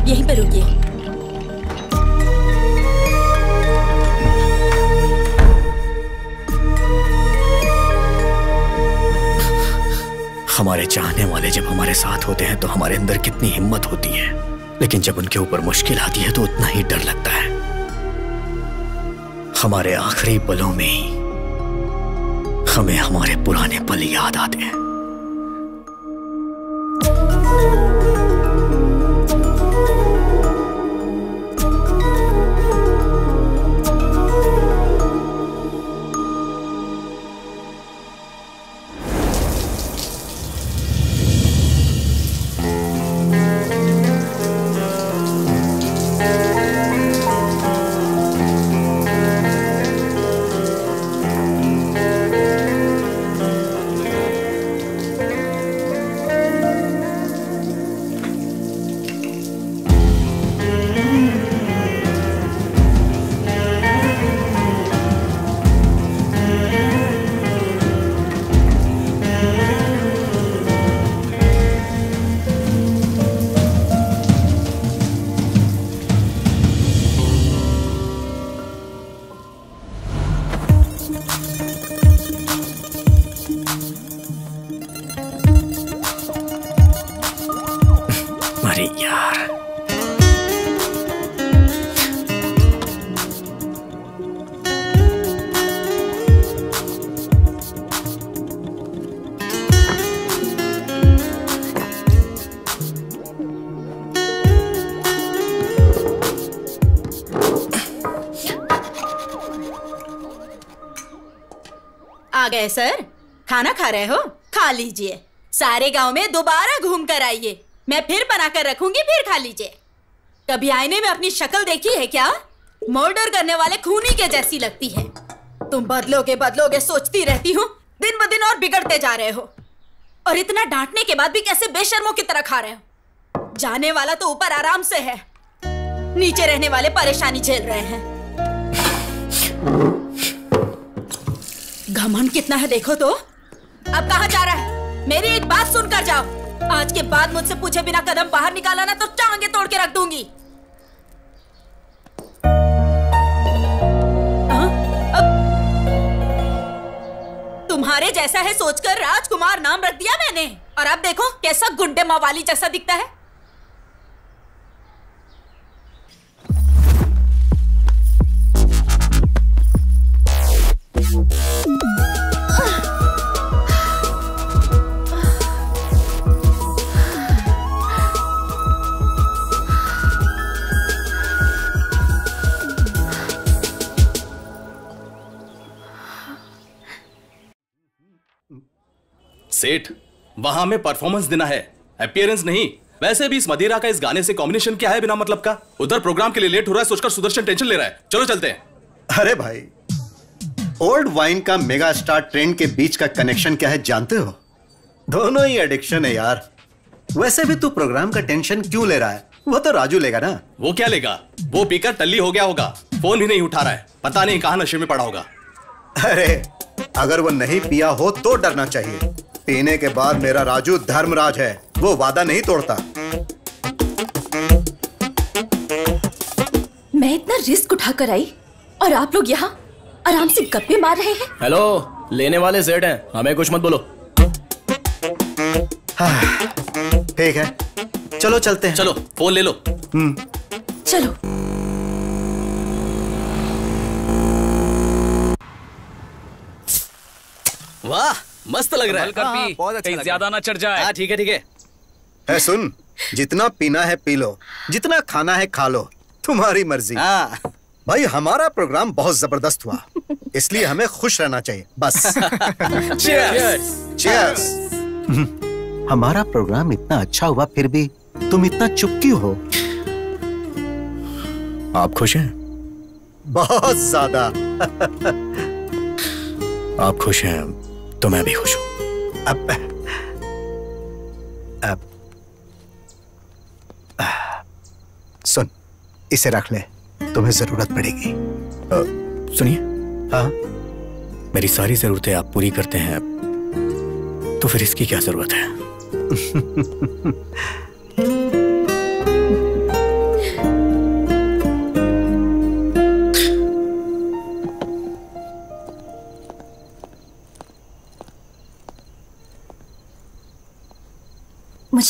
आप यहीं पर रुकिए। हमारे चाहने वाले जब हमारे साथ होते हैं तो हमारे अंदर कितनी हिम्मत होती है, लेकिन जब उनके ऊपर मुश्किल आती है तो उतना ही डर लगता है। हमारे आखिरी पलों में ही हमें हमारे पुराने पल याद आते हैं। अरे यार, आ गए सर? खाना खा रहे हो? खा लीजिए। सारे गांव में दोबारा घूम कर आइए, मैं फिर बना कर रखूंगी, फिर खा लीजिए। कभी आईने में अपनी शक्ल देखी है क्या? मर्डर करने वाले खूनी के जैसी लगती है। तुम बदलोगे सोचती रहती हूँ, दिन ब दिन और बिगड़ते जा रहे हो। और इतना डांटने के बाद भी कैसे बेशर्मों की तरह खा रहे हो? जाने वाला तो ऊपर आराम से है, नीचे रहने वाले परेशानी झेल रहे हैं। घमंड कितना है देखो तो। अब कहाँ जा रहा है? मेरी एक बात सुनकर जाओ। आज के बाद मुझसे पूछे बिना कदम बाहर निकाला ना तो टांगे तोड़ के रख दूंगी। तुम्हारे जैसा है सोचकर राजकुमार नाम रख दिया मैंने, और अब देखो कैसा गुंडे मवाली जैसा दिखता है। सेठ, वहां में परफॉर्मेंस देना है, अपीयरेंस नहीं। वैसे भी इस मदिरा का इस गाने से कॉम्बिनेशन क्या है बिना मतलब का? उधर प्रोग्राम के लिए लेट हो रहा है सोचकर सुदर्शन टेंशन ले रहा है। चलो चलते हैं। अरे भाई, ओल्ड वाइन का मेगा स्टार ट्रेंड के बीच का कनेक्शन क्या है जानते हो? दोनों ही एडिक्शन है यार। वैसे भी तू प्रोग्राम का टेंशन क्यों ले रहा है? वो तो राजू लेगा ना। वो क्या लेगा? वो पीकर टल्ली हो गया होगा, फोन भी नहीं उठा रहा है, पता नहीं कहां नशे में पड़ा होगा। अरे अगर वो नहीं पिया हो तो डरना चाहिए। पीने के बाद मेरा राजू धर्मराज है, वो वादा नहीं तोड़ता। मैं इतना रिस्क उठाकर आई और आप लोग यहाँ आराम से गप्पे मार रहे हैं। हेलो, लेने वाले सेठ हैं, हमें कुछ मत बोलो। ठीक है, चलो चलते हैं। चलो फोन ले लो। चलो। वाह, मस्त लग रहा है। बहुत अच्छा, ज्यादा ना चढ़ जाए। हाँ ठीक है ठीक है। है सुन, जितना पीना है पी लो, जितना खाना है खा लो, तुम्हारी मर्जी। भाई हमारा प्रोग्राम बहुत जबरदस्त हुआ, इसलिए हमें खुश रहना चाहिए बस। चीयर्स। चीयर्स। हमारा प्रोग्राम इतना अच्छा हुआ फिर भी तुम इतना चुप क्यों हो? आप खुश हैं? बहुत ज्यादा। आप खुश हैं तो मैं भी खुश हूं। अब सुन, इसे रख ले, तुम्हें जरूरत पड़ेगी। सुनिए। हाँ? मेरी सारी जरूरतें आप पूरी करते हैं, तो फिर इसकी क्या जरूरत है?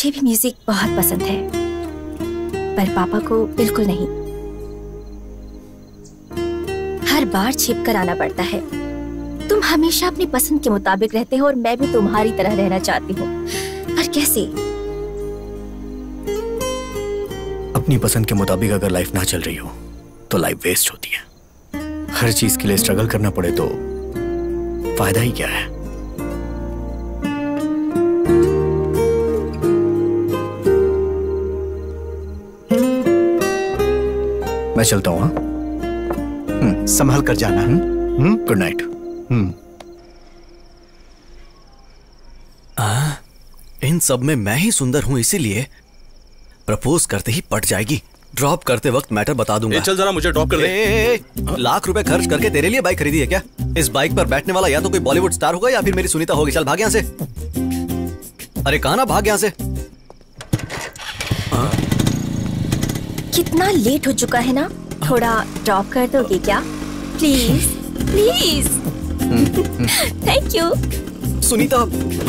मुझे भी म्यूजिक बहुत पसंद है, पर पापा को बिल्कुल नहीं। हर बार छिप कर आना पड़ता है। तुम हमेशा अपनी पसंद के मुताबिक रहते हो और मैं भी तुम्हारी तरह रहना चाहती हूँ, पर कैसे? अपनी पसंद के मुताबिक अगर लाइफ ना चल रही हो तो लाइफ वेस्ट होती है। हर चीज के लिए स्ट्रगल करना पड़े तो फायदा ही क्या है? मैं चलता हूँ। संभल कर जाना। Good night. इन सब में मैं ही सुंदर हूं, इसीलिए प्रपोज करते ही पट जाएगी। ड्रॉप करते वक्त मैटर बता दूंगा। चल जरा मुझे ड्रॉप कर दे। लाख रुपए खर्च करके तेरे लिए बाइक खरीदी है क्या? इस बाइक पर बैठने वाला या तो कोई बॉलीवुड स्टार होगा या फिर मेरी सुनीता होगी। चल भाग यहाँ से। अरे कहाँ ना, भाग यहाँ से। कितना लेट हो चुका है ना, थोड़ा ड्रॉप कर दोगे क्या? Please please. Thank you. Sunita.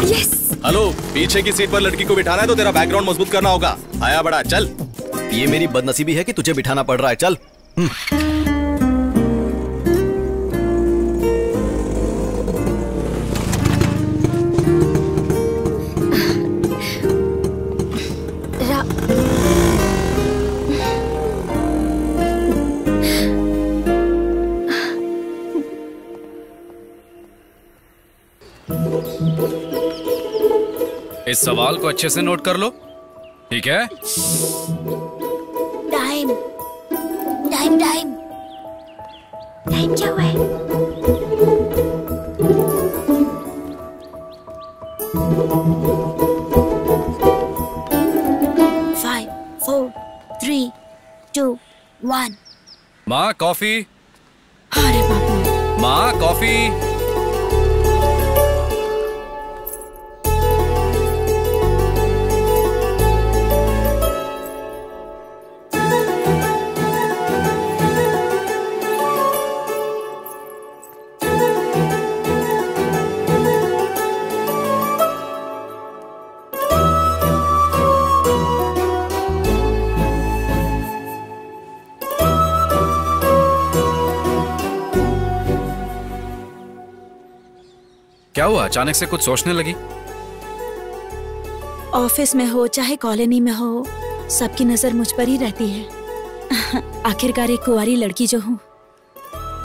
Yes. Hello, पीछे की सीट पर लड़की को बिठाना है तो तेरा बैकग्राउंड मजबूत करना होगा। आया बड़ा, चल। ये मेरी बदनसीबी है कि तुझे बिठाना पड़ रहा है। चल। इस सवाल को अच्छे से नोट कर लो, ठीक है? टाइम टाइम टाइम टाइम क्या हुआ है? फाइव, 4, 3, 2, 1। माँ कॉफी। अरे बाबू। माँ कॉफी। क्या हुआ? अचानक से कुछ सोचने लगी? ऑफिस में हो चाहे कॉलोनी में हो, सबकी नजर मुझ पर ही रहती है। आखिरकार एक कुंवारी लड़की जो हूँ,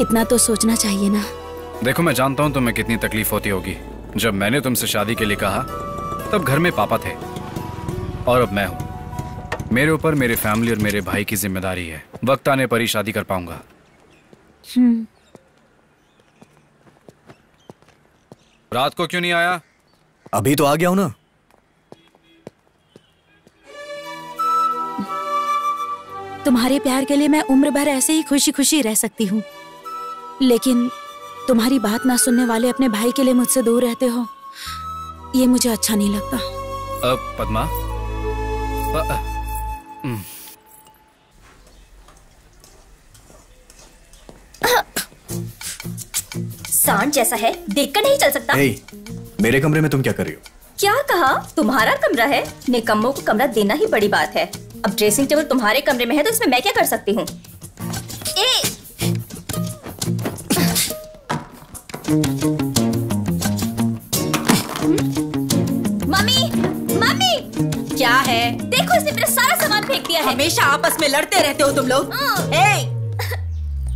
इतना तो सोचना चाहिए ना। देखो, मैं जानता हूँ तुम्हें कितनी तकलीफ होती होगी। जब मैंने तुमसे शादी के लिए कहा तब घर में पापा थे और अब मैं हूँ। मेरे ऊपर मेरे फैमिली और मेरे भाई की जिम्मेदारी है। वक्त आने पर ही शादी कर पाऊंगा। रात को क्यों नहीं आया? अभी तो आ गया हूं ना। तुम्हारे प्यार के लिए मैं उम्र भर ऐसे ही खुशी खुशी रह सकती हूँ, लेकिन तुम्हारी बात ना सुनने वाले अपने भाई के लिए मुझसे दूर रहते हो, ये मुझे अच्छा नहीं लगता। पद्मा, सांड जैसा है, देखकर नहीं चल सकता। मेरे कमरे में तुम क्या कर रही हो? क्या कहा? तुम्हारा कमरा है? निकम्मों को कमरा देना ही बड़ी बात है। अब ड्रेसिंग टेबल तुम्हारे कमरे में है तो इसमें मैं क्या कर सकती हूँ? मम्मी, मम्मी, क्या है? देखो, इसने मेरा सारा सामान फेंक दिया है। हमेशा आपस में लड़ते रहते हो तुम लोग।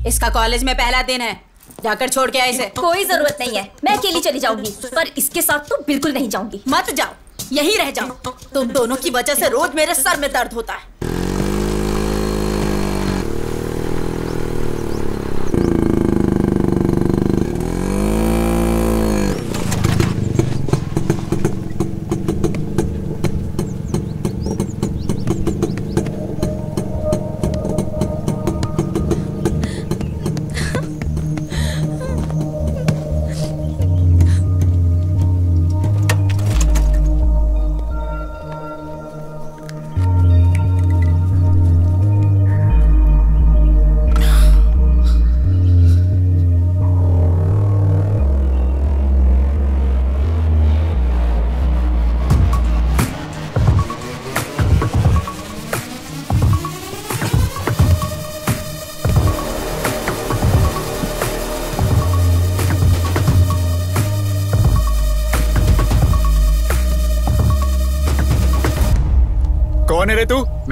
इसका कॉलेज में पहला दिन है, जाकर छोड़ के आए इसे। कोई जरूरत नहीं है, मैं अकेली चली जाऊंगी, पर इसके साथ तो बिल्कुल नहीं जाऊंगी। मत जाओ, यहीं रह जाओ। तुम दोनों की वजह से रोज मेरे सर में दर्द होता है।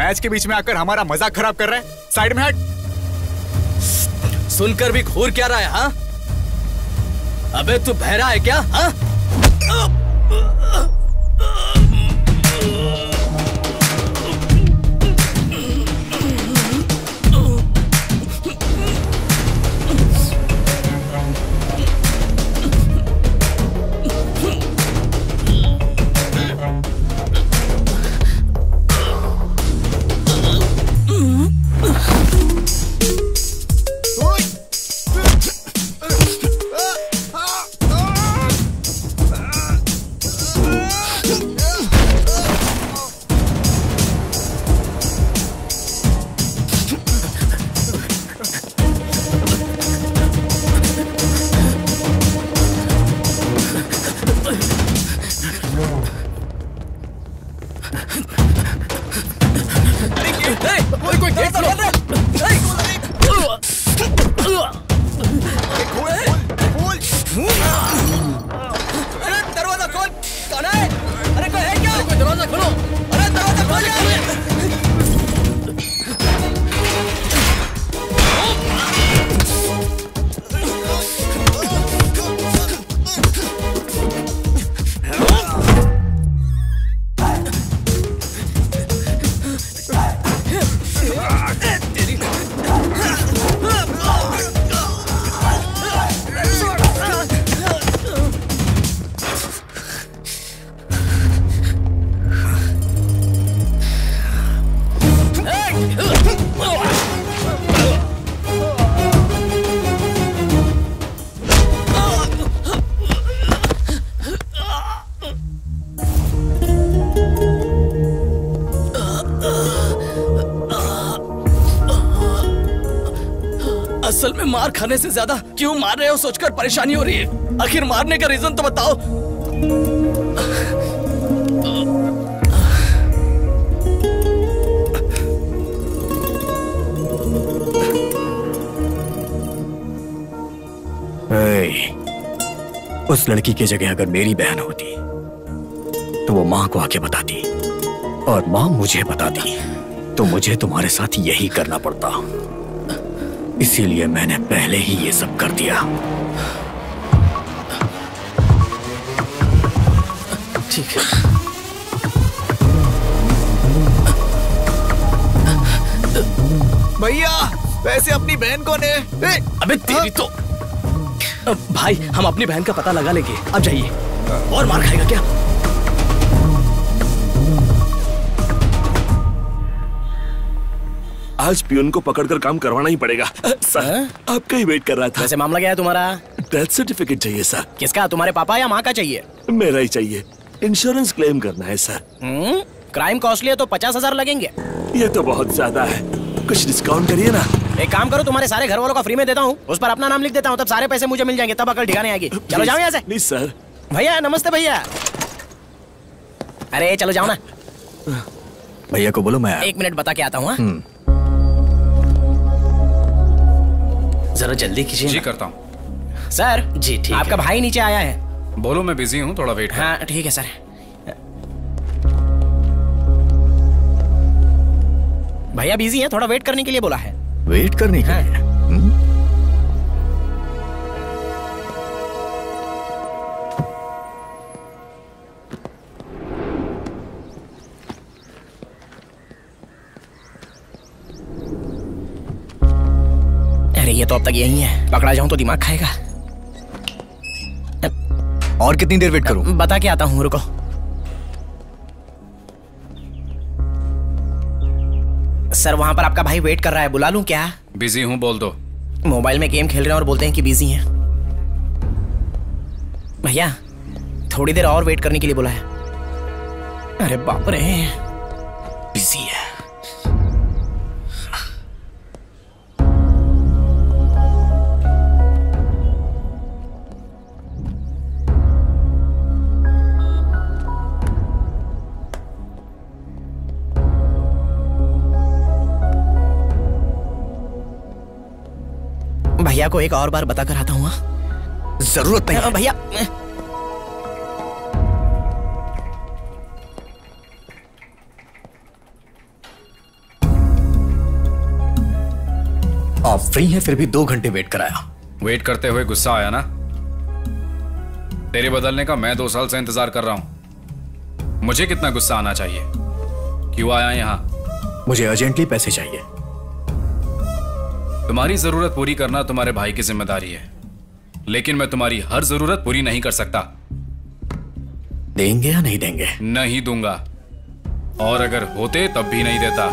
मैच के बीच में आकर हमारा मजाक खराब कर रहा है। साइड में हट। सुनकर भी घूर क्या रहा है? हाँ, अबे तू बहरा है क्या? हाँ, असल में मार खाने से ज्यादा क्यों मार रहे हो सोचकर परेशानी हो रही है। आखिर मारने का रीजन तो बताओ। उस लड़की की जगह अगर मेरी बहन होती तो वो माँ को आके बताती, और माँ मुझे बताती तो मुझे तुम्हारे साथ यही करना पड़ता। इसीलिए मैंने पहले ही ये सब कर दिया। ठीक है। भैया वैसे अपनी बहन कौन है? अबे तेरी तो। भाई हम अपनी बहन का पता लगा लेंगे, अब जाइए। और मार खाएगा क्या? आज पियून को पकड़कर काम करवाना ही पड़ेगा। सर आपका ही वेट कर रहा था। वैसे मामला क्या है तुम्हारा? डेथ सर्टिफिकेट चाहिए सर। किसका, तुम्हारे पापा या माँ का चाहिए? मेरा ही चाहिए। इंश्योरेंस क्लेम करना है सर। क्राइम कॉस्टली है तो 50,000 लगेंगे। ये तो बहुत ज्यादा है, कुछ डिस्काउंट करिए ना। एक काम करो, तुम्हारे सारे घर वालों का फ्री में देता हूँ, उस पर अपना नाम लिख देता हूँ, तब सारे पैसे मुझे मिल जाएंगे, तब अकल ठिकाने आएगी। चलो जाओ यहाँ से। नहीं सर। भैया नमस्ते भैया। अरे चलो जाओ ना। भैया को बोलो मैं 1 मिनट बता के आता हूँ। जरा जल्दी कीजिए। जी करता हूँ सर। जी ठीक। आपका भाई नीचे आया है। बोलो मैं बिजी हूँ, थोड़ा वेट। हाँ ठीक है सर। भैया बिजी है, थोड़ा वेट करने के लिए बोला है। वेट करने के लिए? अरे ये तो अब तक यही है, पकड़ा जाऊं तो दिमाग खाएगा। और कितनी देर वेट करूं? बता के आता हूँ, रुको। सर वहां पर आपका भाई वेट कर रहा है, बुला लूं क्या? बिजी हूँ, बोल दो। मोबाइल में गेम खेल रहे हैं और बोलते हैं कि बिजी हैं। भैया थोड़ी देर और वेट करने के लिए बोला है। अरे बाप रे, बिजी है। भैया को एक और बार बता कर आता हूँ। जरूरत नहीं। भैया आप फ्री हैं फिर भी 2 घंटे वेट कराया। वेट करते हुए गुस्सा आया ना? तेरे बदलने का मैं 2 साल से इंतजार कर रहा हूं। मुझे कितना गुस्सा आना चाहिए? क्यों आया यहां? मुझे अर्जेंटली पैसे चाहिए। तुम्हारी जरूरत पूरी करना तुम्हारे भाई की जिम्मेदारी है, लेकिन मैं तुम्हारी हर जरूरत पूरी नहीं कर सकता। देंगे या नहीं देंगे? नहीं दूंगा, और अगर होते तब भी नहीं देता।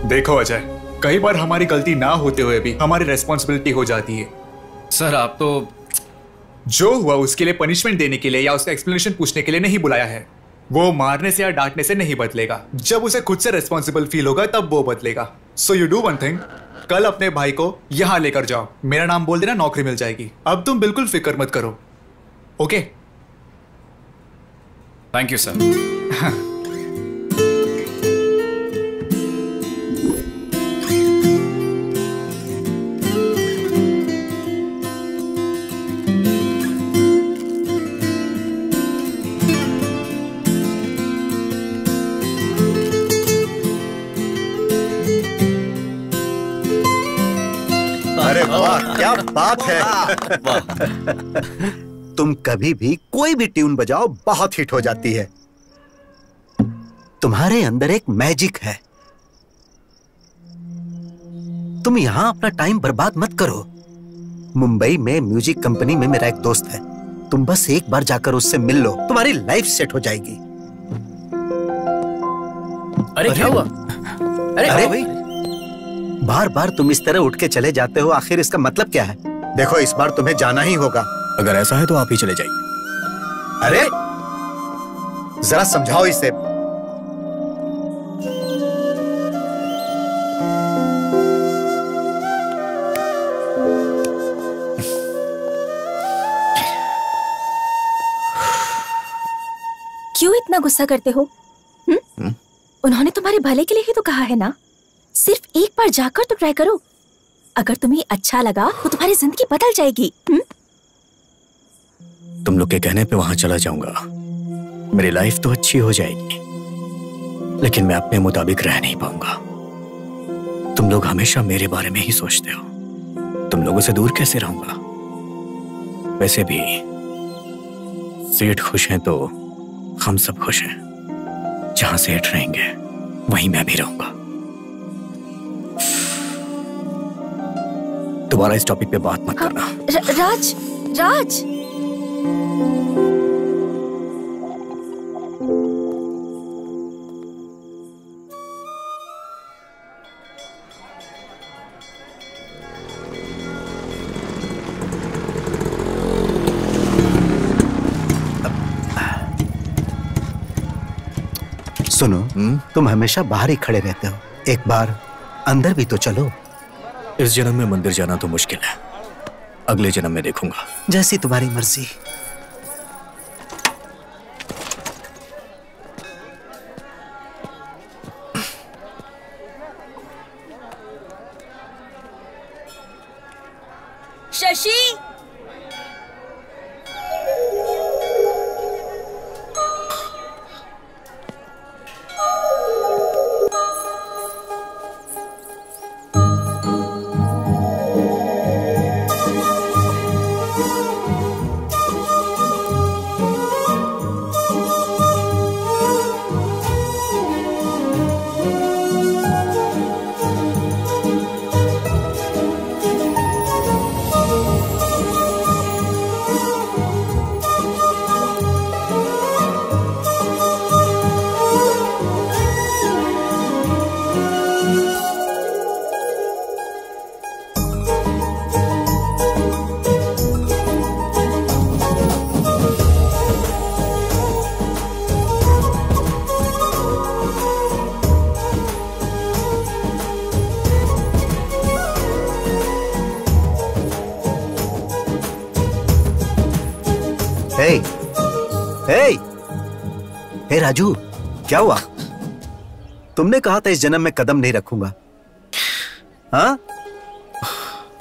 देखो अजय, कई बार हमारी गलती ना होते हुए भी हमारी रेस्पॉन्सिबिलिटी हो जाती है। सर आप तो जो हुआ उसके लिए पनिशमेंट देने के लिए या उसका एक्सप्लेनेशन पूछने के लिए नहीं बुलाया है। वो मारने से या डांटने से नहीं बदलेगा। जब उसे खुद से रेस्पॉन्सिबल फील होगा तब वो बदलेगा। So you do one thing, कल अपने भाई को यहां लेकर जाओ, मेरा नाम बोल देना, नौकरी मिल जाएगी। अब तुम बिल्कुल फिक्र मत करो। ओके? Thank you sir. अरे वाह, क्या बात है। तुम कभी भी कोई भी ट्यून बजाओ बहुत हिट हो जाती है। तुम्हारे अंदर एक मैजिक है। तुम यहां अपना टाइम बर्बाद मत करो। मुंबई में म्यूजिक कंपनी में मेरा एक दोस्त है, तुम बस एक बार जाकर उससे मिल लो, तुम्हारी लाइफ सेट हो जाएगी। अरे क्या हुआ? अरे भाई, बार बार तुम इस तरह उठ के चले जाते हो, आखिर इसका मतलब क्या है? देखो, इस बार तुम्हें जाना ही होगा। अगर ऐसा है तो आप ही चले जाइए। अरे जरा समझाओ इसे। क्यों इतना गुस्सा करते हो? उन्होंने तुम्हारे भले के लिए ही तो कहा है ना। सिर्फ एक बार जाकर तो ट्राई करो। अगर तुम्हें अच्छा लगा तो तुम्हारी जिंदगी बदल जाएगी। तुम लोग के कहने पे वहां चला जाऊंगा, मेरी लाइफ तो अच्छी हो जाएगी, लेकिन मैं अपने मुताबिक रह नहीं पाऊंगा। तुम लोग हमेशा मेरे बारे में ही सोचते हो। तुम लोगों से दूर कैसे रहूंगा? वैसे भी सेठ खुश हैं तो हम सब खुश हैं। जहां सेठ रहेंगे वहीं मैं भी रहूंगा। दोबारा इस टॉपिक पे बात मत करना। राज, राज। सुनो, तुम हमेशा बाहर ही खड़े रहते हो, एक बार अंदर भी तो चलो। इस जन्म में मंदिर जाना तो मुश्किल है, अगले जन्म में देखूंगा। जैसी तुम्हारी मर्जी। शशि, हे राजू, क्या हुआ? तुमने कहा था इस जन्म में कदम नहीं रखूंगा। हाँ?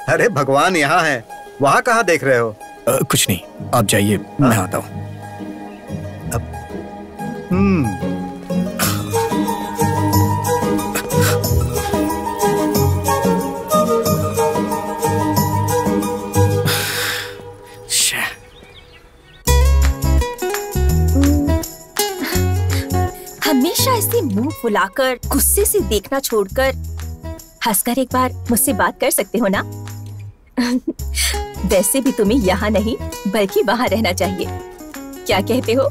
अरे भगवान यहाँ है, वहां कहाँ देख रहे हो? कुछ नहीं, आप जाइए, मैं आता हूँ। हमेशा ऐसे मुंह फुलाकर गुस्से से देखना छोड़कर हंसकर एक बार मुझसे बात कर सकते हो ना? वैसे भी तुम्हें यहाँ नहीं बल्कि वहाँ रहना चाहिए। क्या कहते हो?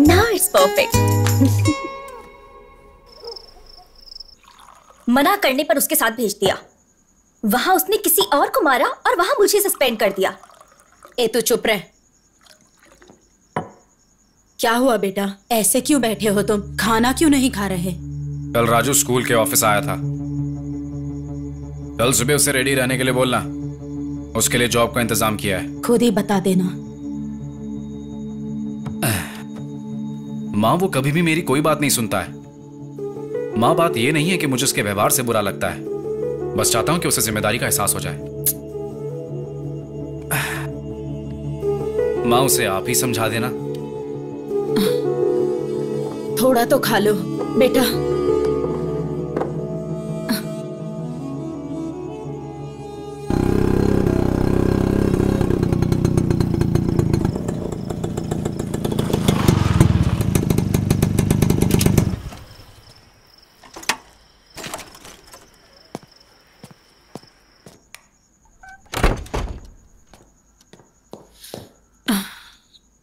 Now it's perfect. मना करने पर उसके साथ भेज दिया। वहां उसने किसी और को मारा और वहां मुझे सस्पेंड कर दिया। ए तू चुप रह। क्या हुआ बेटा, ऐसे क्यों बैठे हो तुम? खाना क्यों नहीं खा रहे? कल राजू स्कूल के ऑफिस आया था। कल सुबह उसे रेडी रहने के लिए बोलना, उसके लिए जॉब का इंतजाम किया है। खुद ही बता देना। माँ वो कभी भी मेरी कोई बात नहीं सुनता है। माँ बात ये नहीं है कि मुझे उसके व्यवहार से बुरा लगता है, बस चाहता हूं कि उसे जिम्मेदारी का एहसास हो जाए। माँ उसे आप ही समझा देना। थोड़ा तो खा लो बेटा।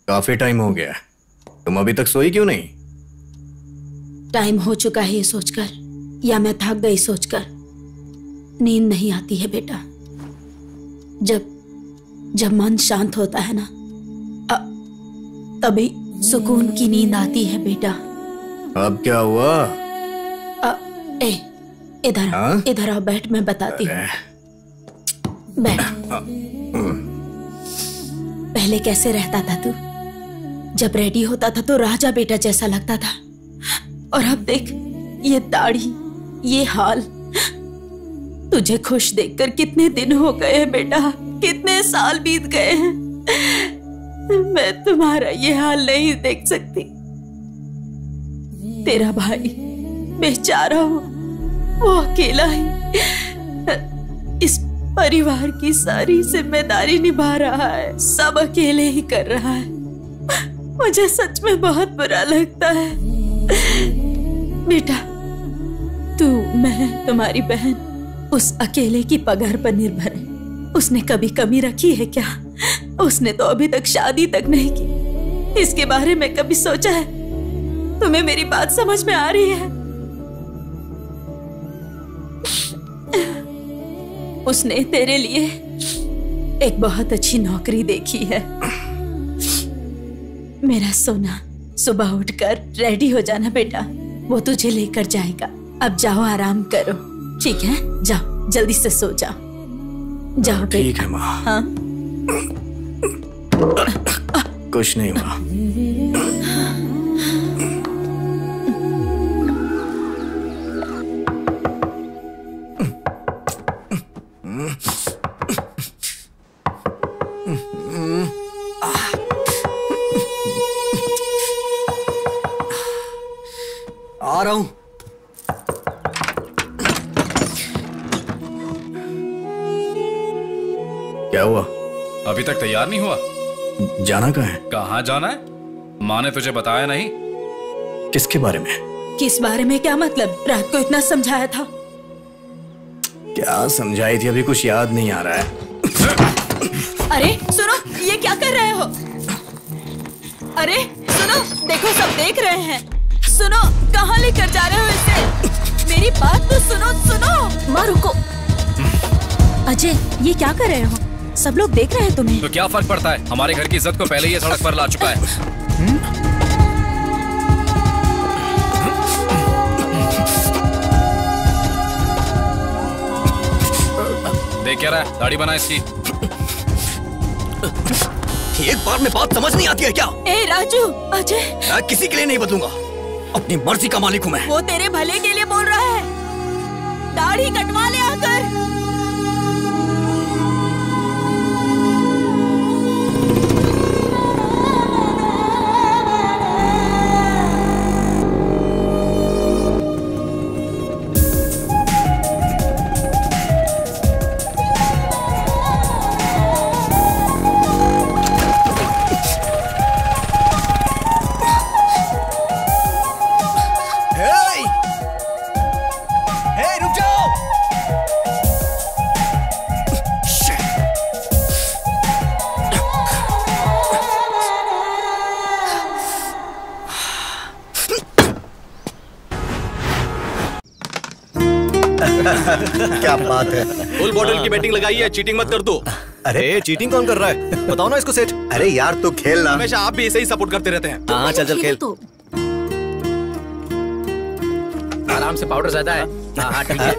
काफी टाइम हो गया, तुम अभी तक सोई क्यों नहीं? टाइम हो चुका है ये सोचकर, या मैं थक गई सोचकर। नींद नहीं आती है बेटा। जब मन शांत होता है ना, तभी सुकून की नींद आती है बेटा। अब क्या हुआ? इधर आओ, बैठ, मैं बताती हूँ। बैठ। पहले कैसे रहता था तू? जब रेडी होता था तो राजा बेटा जैसा लगता था, और अब देख ये दाढ़ी, ये हाल। तुझे खुश देखकर कितने दिन हो गए हैं बेटा, कितने साल बीत गए हैं। मैं तुम्हारा ये हाल नहीं देख सकती। तेरा भाई बेचारा हो, वो अकेला ही इस परिवार की सारी जिम्मेदारी निभा रहा है, सब अकेले ही कर रहा है। मुझे सच में बहुत बुरा लगता है बेटा। तू, मैं, तुम्हारी बहन उस अकेले की पगार पर निर्भर है। उसने कभी कमी रखी है क्या? उसने तो अभी तक शादी तक नहीं की। इसके बारे में कभी सोचा है? तुम्हें मेरी बात समझ में आ रही है? उसने तेरे लिए एक बहुत अच्छी नौकरी देखी है। मेरा सोना, सुबह उठकर रेडी हो जाना बेटा, वो तुझे लेकर जाएगा। अब जाओ, आराम करो, ठीक है? जाओ, जल्दी से सो जाओ। जाओ ठीक है माँ। हाँ? कुछ नहीं माँ। आ रहा हूं। क्या हुआ? अभी तक तैयार नहीं हुआ? जाना कहाँ है? कहाँ जाना है? माँ ने तुझे बताया नहीं? किसके बारे में? किस बारे में? क्या मतलब? रात को इतना समझाया था। क्या समझाई थी? अभी कुछ याद नहीं आ रहा है। अरे सुनो, ये क्या कर रहे हो? अरे सुनो, देखो सब देख रहे हैं। सुनो, कहाँ लेकर जा रहे हो इसे? मेरी बात तो सुनो। माँ रुको। अजय, ये क्या कर रहे हो? सब लोग देख रहे हैं तुम्हें। तो क्या फर्क पड़ता है? हमारे घर की इज्जत को पहले ये सड़क पर ला चुका है। देख क्या रहा है? दाढ़ी बना इसकी। एक बार में बात समझ नहीं आती है क्या? ए राजू, अजय, मैं किसी के लिए नहीं बदलूंगा। अपनी मर्जी का मालिक हूँ मैं। वो तेरे भले के लिए बोल रहा है। दाढ़ी कटवा ले आकर। क्या बात है। फुल बॉटल की बैटिंग लगाई है, चीटिंग मत कर दो। अरे चीटिंग कौन कर रहा है? बताओ ना इसको सेठ। अरे यार तू खेल ना। हमेशा आप भी ऐसे ही सपोर्ट करते रहते हैं। हाँ चल चल खेल। आराम से, पाउडर ज्यादा है। हाँ ठीक है।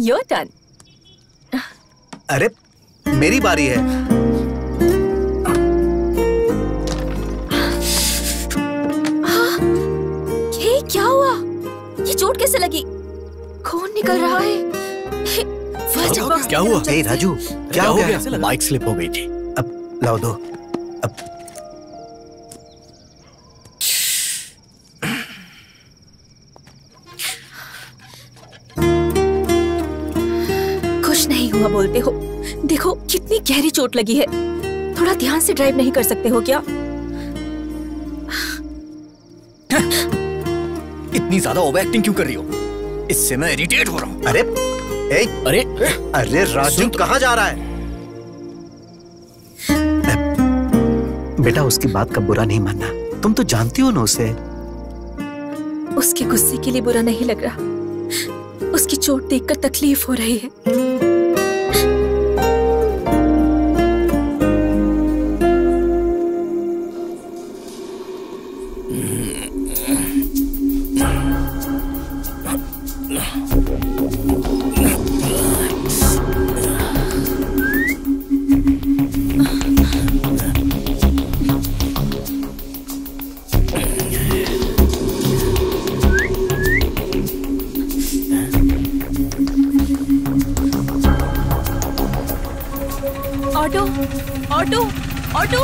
Your turn. अरे मेरी बारी है। ये क्या हुआ? ये चोट कैसे लगी? खून निकल रहा है। First aid box. क्या हुआ? ए राजू, क्या हो गया? बाइक स्लिप हो गई थी। अब लाओ दो। अब कुछ नहीं हुआ बोलते हो। देखो कितनी गहरी चोट लगी है। थोड़ा ध्यान से ड्राइव नहीं कर सकते हो क्या? इतनी ज्यादा ओवर एक्टिंग क्यों कर रही हो? इससे मैं इरिटेट हो रहा हूँ। अरे ए, अरे अरे राजू कहाँ जा रहा है? बेटा उसकी बात का बुरा नहीं मानना। तुम तो जानती हो ना उसे। उसके गुस्से के लिए बुरा नहीं लग रहा। उसकी चोट देखकर तकलीफ हो रही है। Auto, auto, auto.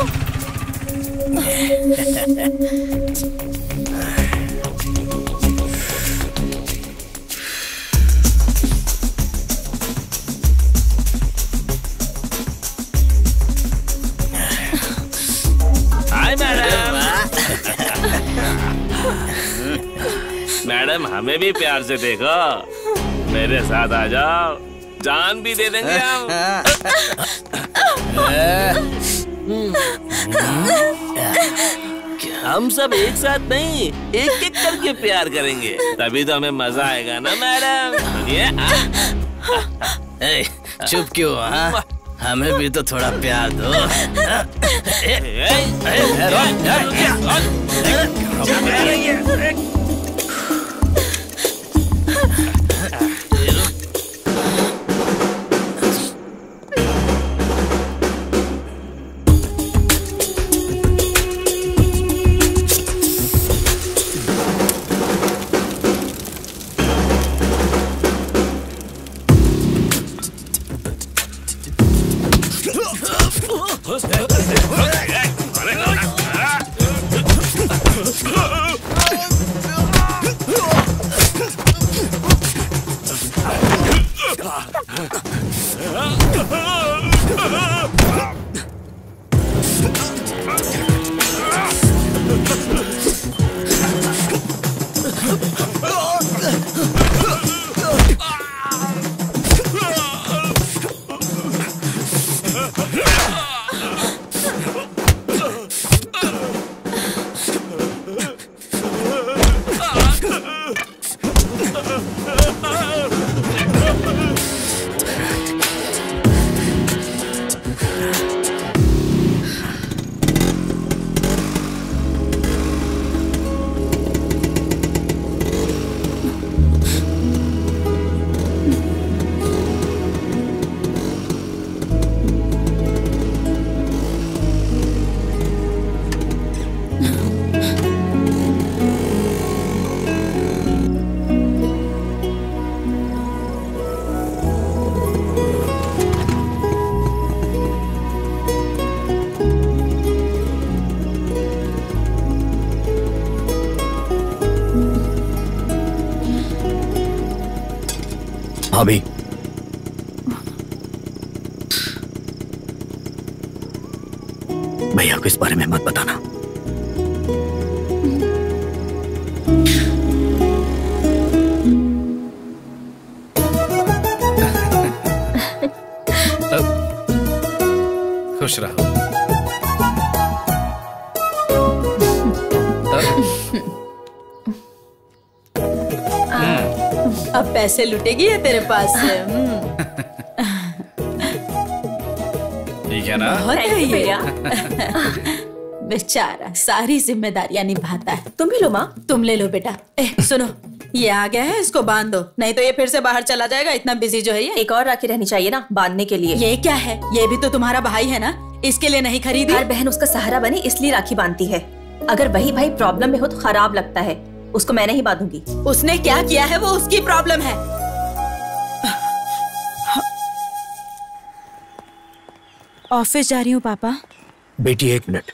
Hi madam. Madam हमें भी प्यार से देखो। मेरे साथ आ जाओ, जान भी दे देंगे हम। हम सब एक साथ नहीं, एक एक करके प्यार करेंगे, तभी तो हमें मजा आएगा ना मैडम। चुप क्यों? हाँ? हमें भी तो थोड़ा प्यार दो। भाभी, भैया को इस बारे में मत बताना। खुश रहो। अब पैसे लुटेगी है तेरे पास से। ठीक है ना? बहुत है ये। बेचारा सारी जिम्मेदारियां निभाता है। तुम भी लो माँ। तुम ले लो बेटा। सुनो, ये आ गया है, इसको बांध दो, नहीं तो ये फिर से बाहर चला जाएगा। इतना बिजी जो है ये। एक और राखी रहनी चाहिए ना बांधने के लिए। ये क्या है? ये भी तो तुम्हारा भाई है ना, इसके लिए नहीं खरीदी? हर बहन उसका सहारा बने इसलिए राखी बांधती है। अगर वही भाई प्रॉब्लम में हो तो खराब लगता है। उसको मैं नहीं बांधूंगी। उसने क्या किया है वो उसकी प्रॉब्लम है। ऑफिस जा रही हूँ पापा। बेटी 1 मिनट।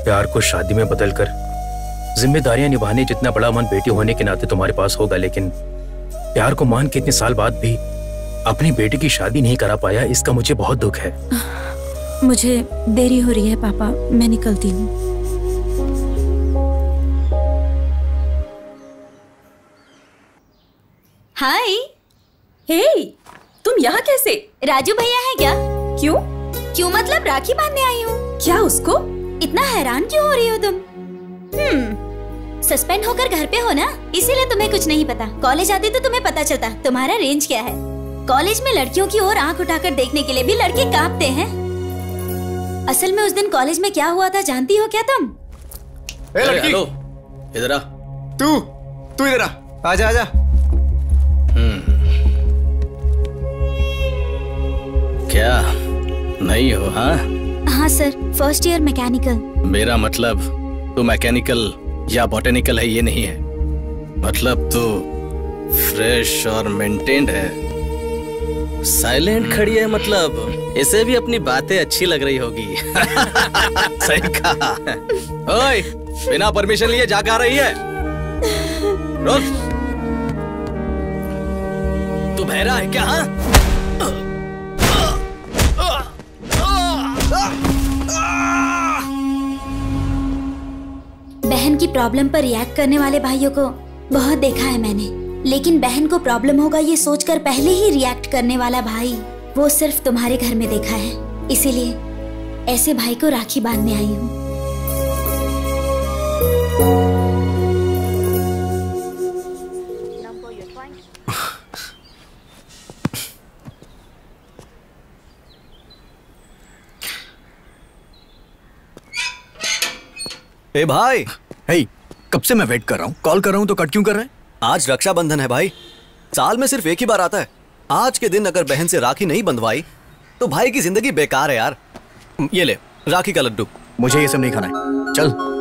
प्यार को शादी में बदलकर जिम्मेदारियां निभाने जितना बड़ा मन बेटी होने के नाते तुम्हारे पास होगा, लेकिन प्यार को मान के इतने साल बाद भी अपनी बेटी की शादी नहीं करा पाया, इसका मुझे बहुत दुख है। मुझे देरी हो रही है पापा, मैं निकलती हूँ। हाय। हे, तुम यहाँ कैसे? राजू भैया है क्या? क्यों? क्यों मतलब राखी बांधने आई हूँ। क्या उसको? इतना हैरान क्यों हो रही हो तुम? सस्पेंड होकर घर पे हो ना, इसीलिए तुम्हें कुछ नहीं पता। कॉलेज आती तो तुम्हें पता चलता तुम्हारा रेंज क्या है। कॉलेज में लड़कियों की ओर आंख उठाकर देखने के लिए भी लड़के कांपते हैं। असल में उस दिन कॉलेज में क्या हुआ था जानती हो क्या तुम? ए लड़की, हेलो, इधर आ। तू इधर आ। आजा आजा। क्या नहीं हो? हाँ सर, फर्स्ट ईयर मैकेनिकल। मेरा मतलब तू मैकेनिकल या बॉटेनिकल है ये नहीं है, मतलब तू फ्रेश और मेंटेन्ड है। साइलेंट खड़ी है, मतलब इसे भी अपनी बातें अच्छी लग रही होगी। सही कहा। ओए, बिना परमिशन लिए जा रही है? रोक। तू बहरा है क्या? बहन की प्रॉब्लम पर रिएक्ट करने वाले भाइयों को बहुत देखा है मैंने, लेकिन बहन को प्रॉब्लम होगा ये सोचकर पहले ही रिएक्ट करने वाला भाई वो सिर्फ तुम्हारे घर में देखा है। इसीलिए ऐसे भाई को राखी बांधने आई हूँ। ए भाई। हे, कब से मैं वेट कर रहा हूँ, कॉल कर रहा हूँ तो कट क्यों कर रहे हैं? आज रक्षाबंधन है भाई, साल में सिर्फ एक ही बार आता है। आज के दिन अगर बहन से राखी नहीं बंधवाई तो भाई की जिंदगी बेकार है यार। ये ले राखी का लड्डू। मुझे ये सब नहीं खाना है, चल।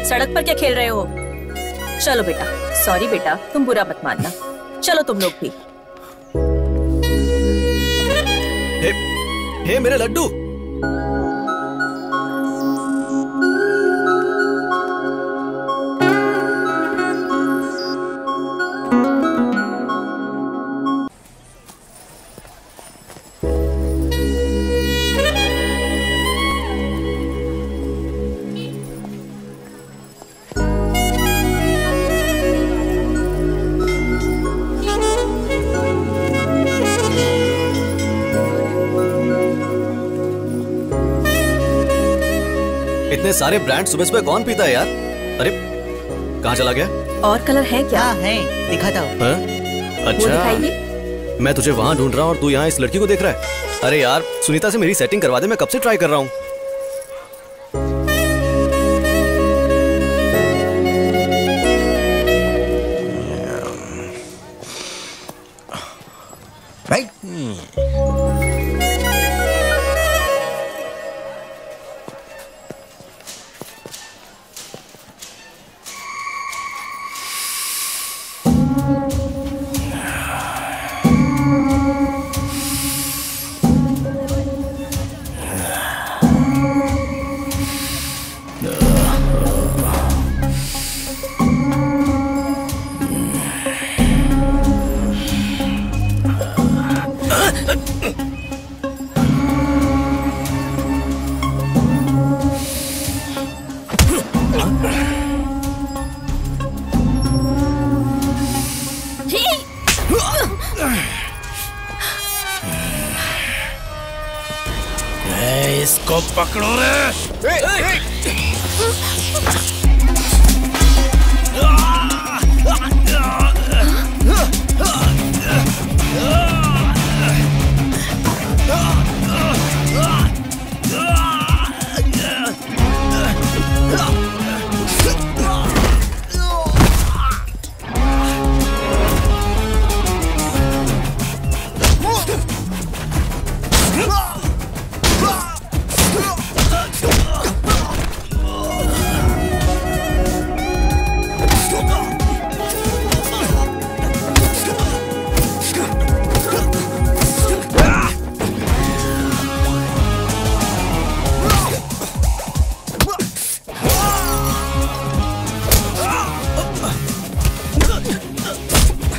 सड़क पर क्या खेल रहे हो? चलो बेटा। सॉरी बेटा, तुम बुरा मत मानना। चलो तुम लोग भी। हे मेरे लड्डू। इतने सारे ब्रांड सुबह सुबह कौन पीता है यार? अरे कहाँ चला गया? और कलर है क्या? हाँ है, दिखाता हूँ। अच्छा, दिखाइए। मैं तुझे वहां ढूंढ रहा हूँ और तू यहाँ इस लड़की को देख रहा है। अरे यार सुनीता से मेरी सेटिंग करवा दे, मैं कब से ट्राई कर रहा हूँ। इसको पकड़ो रे।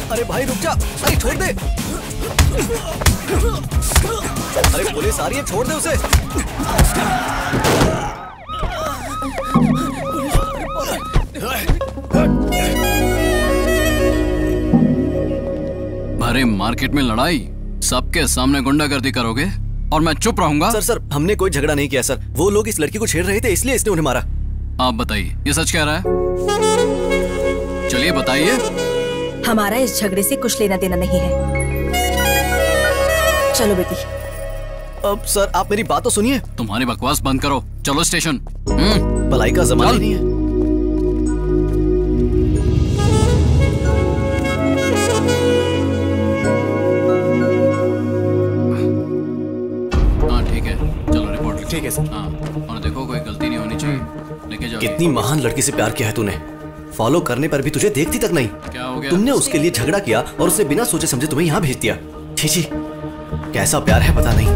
अरे भाई रुक जा, अरे छोड़ दे। अरे पुलिस आ रही है, छोड़ दे उसे। अरे मार्केट में लड़ाई, सबके सामने गुंडागर्दी करोगे और मैं चुप रहूंगा? सर हमने कोई झगड़ा नहीं किया सर। वो लोग इस लड़की को छेड़ रहे थे इसलिए इसने उन्हें मारा। आप बताइए, ये सच कह रहा है? चलिए बताइए। हमारा इस झगड़े से कुछ लेना देना नहीं है। चलो बेटी। अब सर आप मेरी बात तो सुनिए। तुम्हारी बकवास बंद करो, चलो स्टेशन। भलाई का जमाना नहीं है। हाँ ठीक है, चलो रिपोर्ट। ठीक है सर। हाँ, और देखो कोई गलती नहीं होनी चाहिए। लेके जाओ। कितनी महान लड़की से प्यार किया है तूने, फॉलो करने पर भी तुझे देखती तक नहीं। क्या हो गया? तुमने उसके लिए झगड़ा किया और उसे बिना सोचे समझे तुम्हें यहाँ भेज दिया। छी छी, कैसा प्यार है पता नहीं।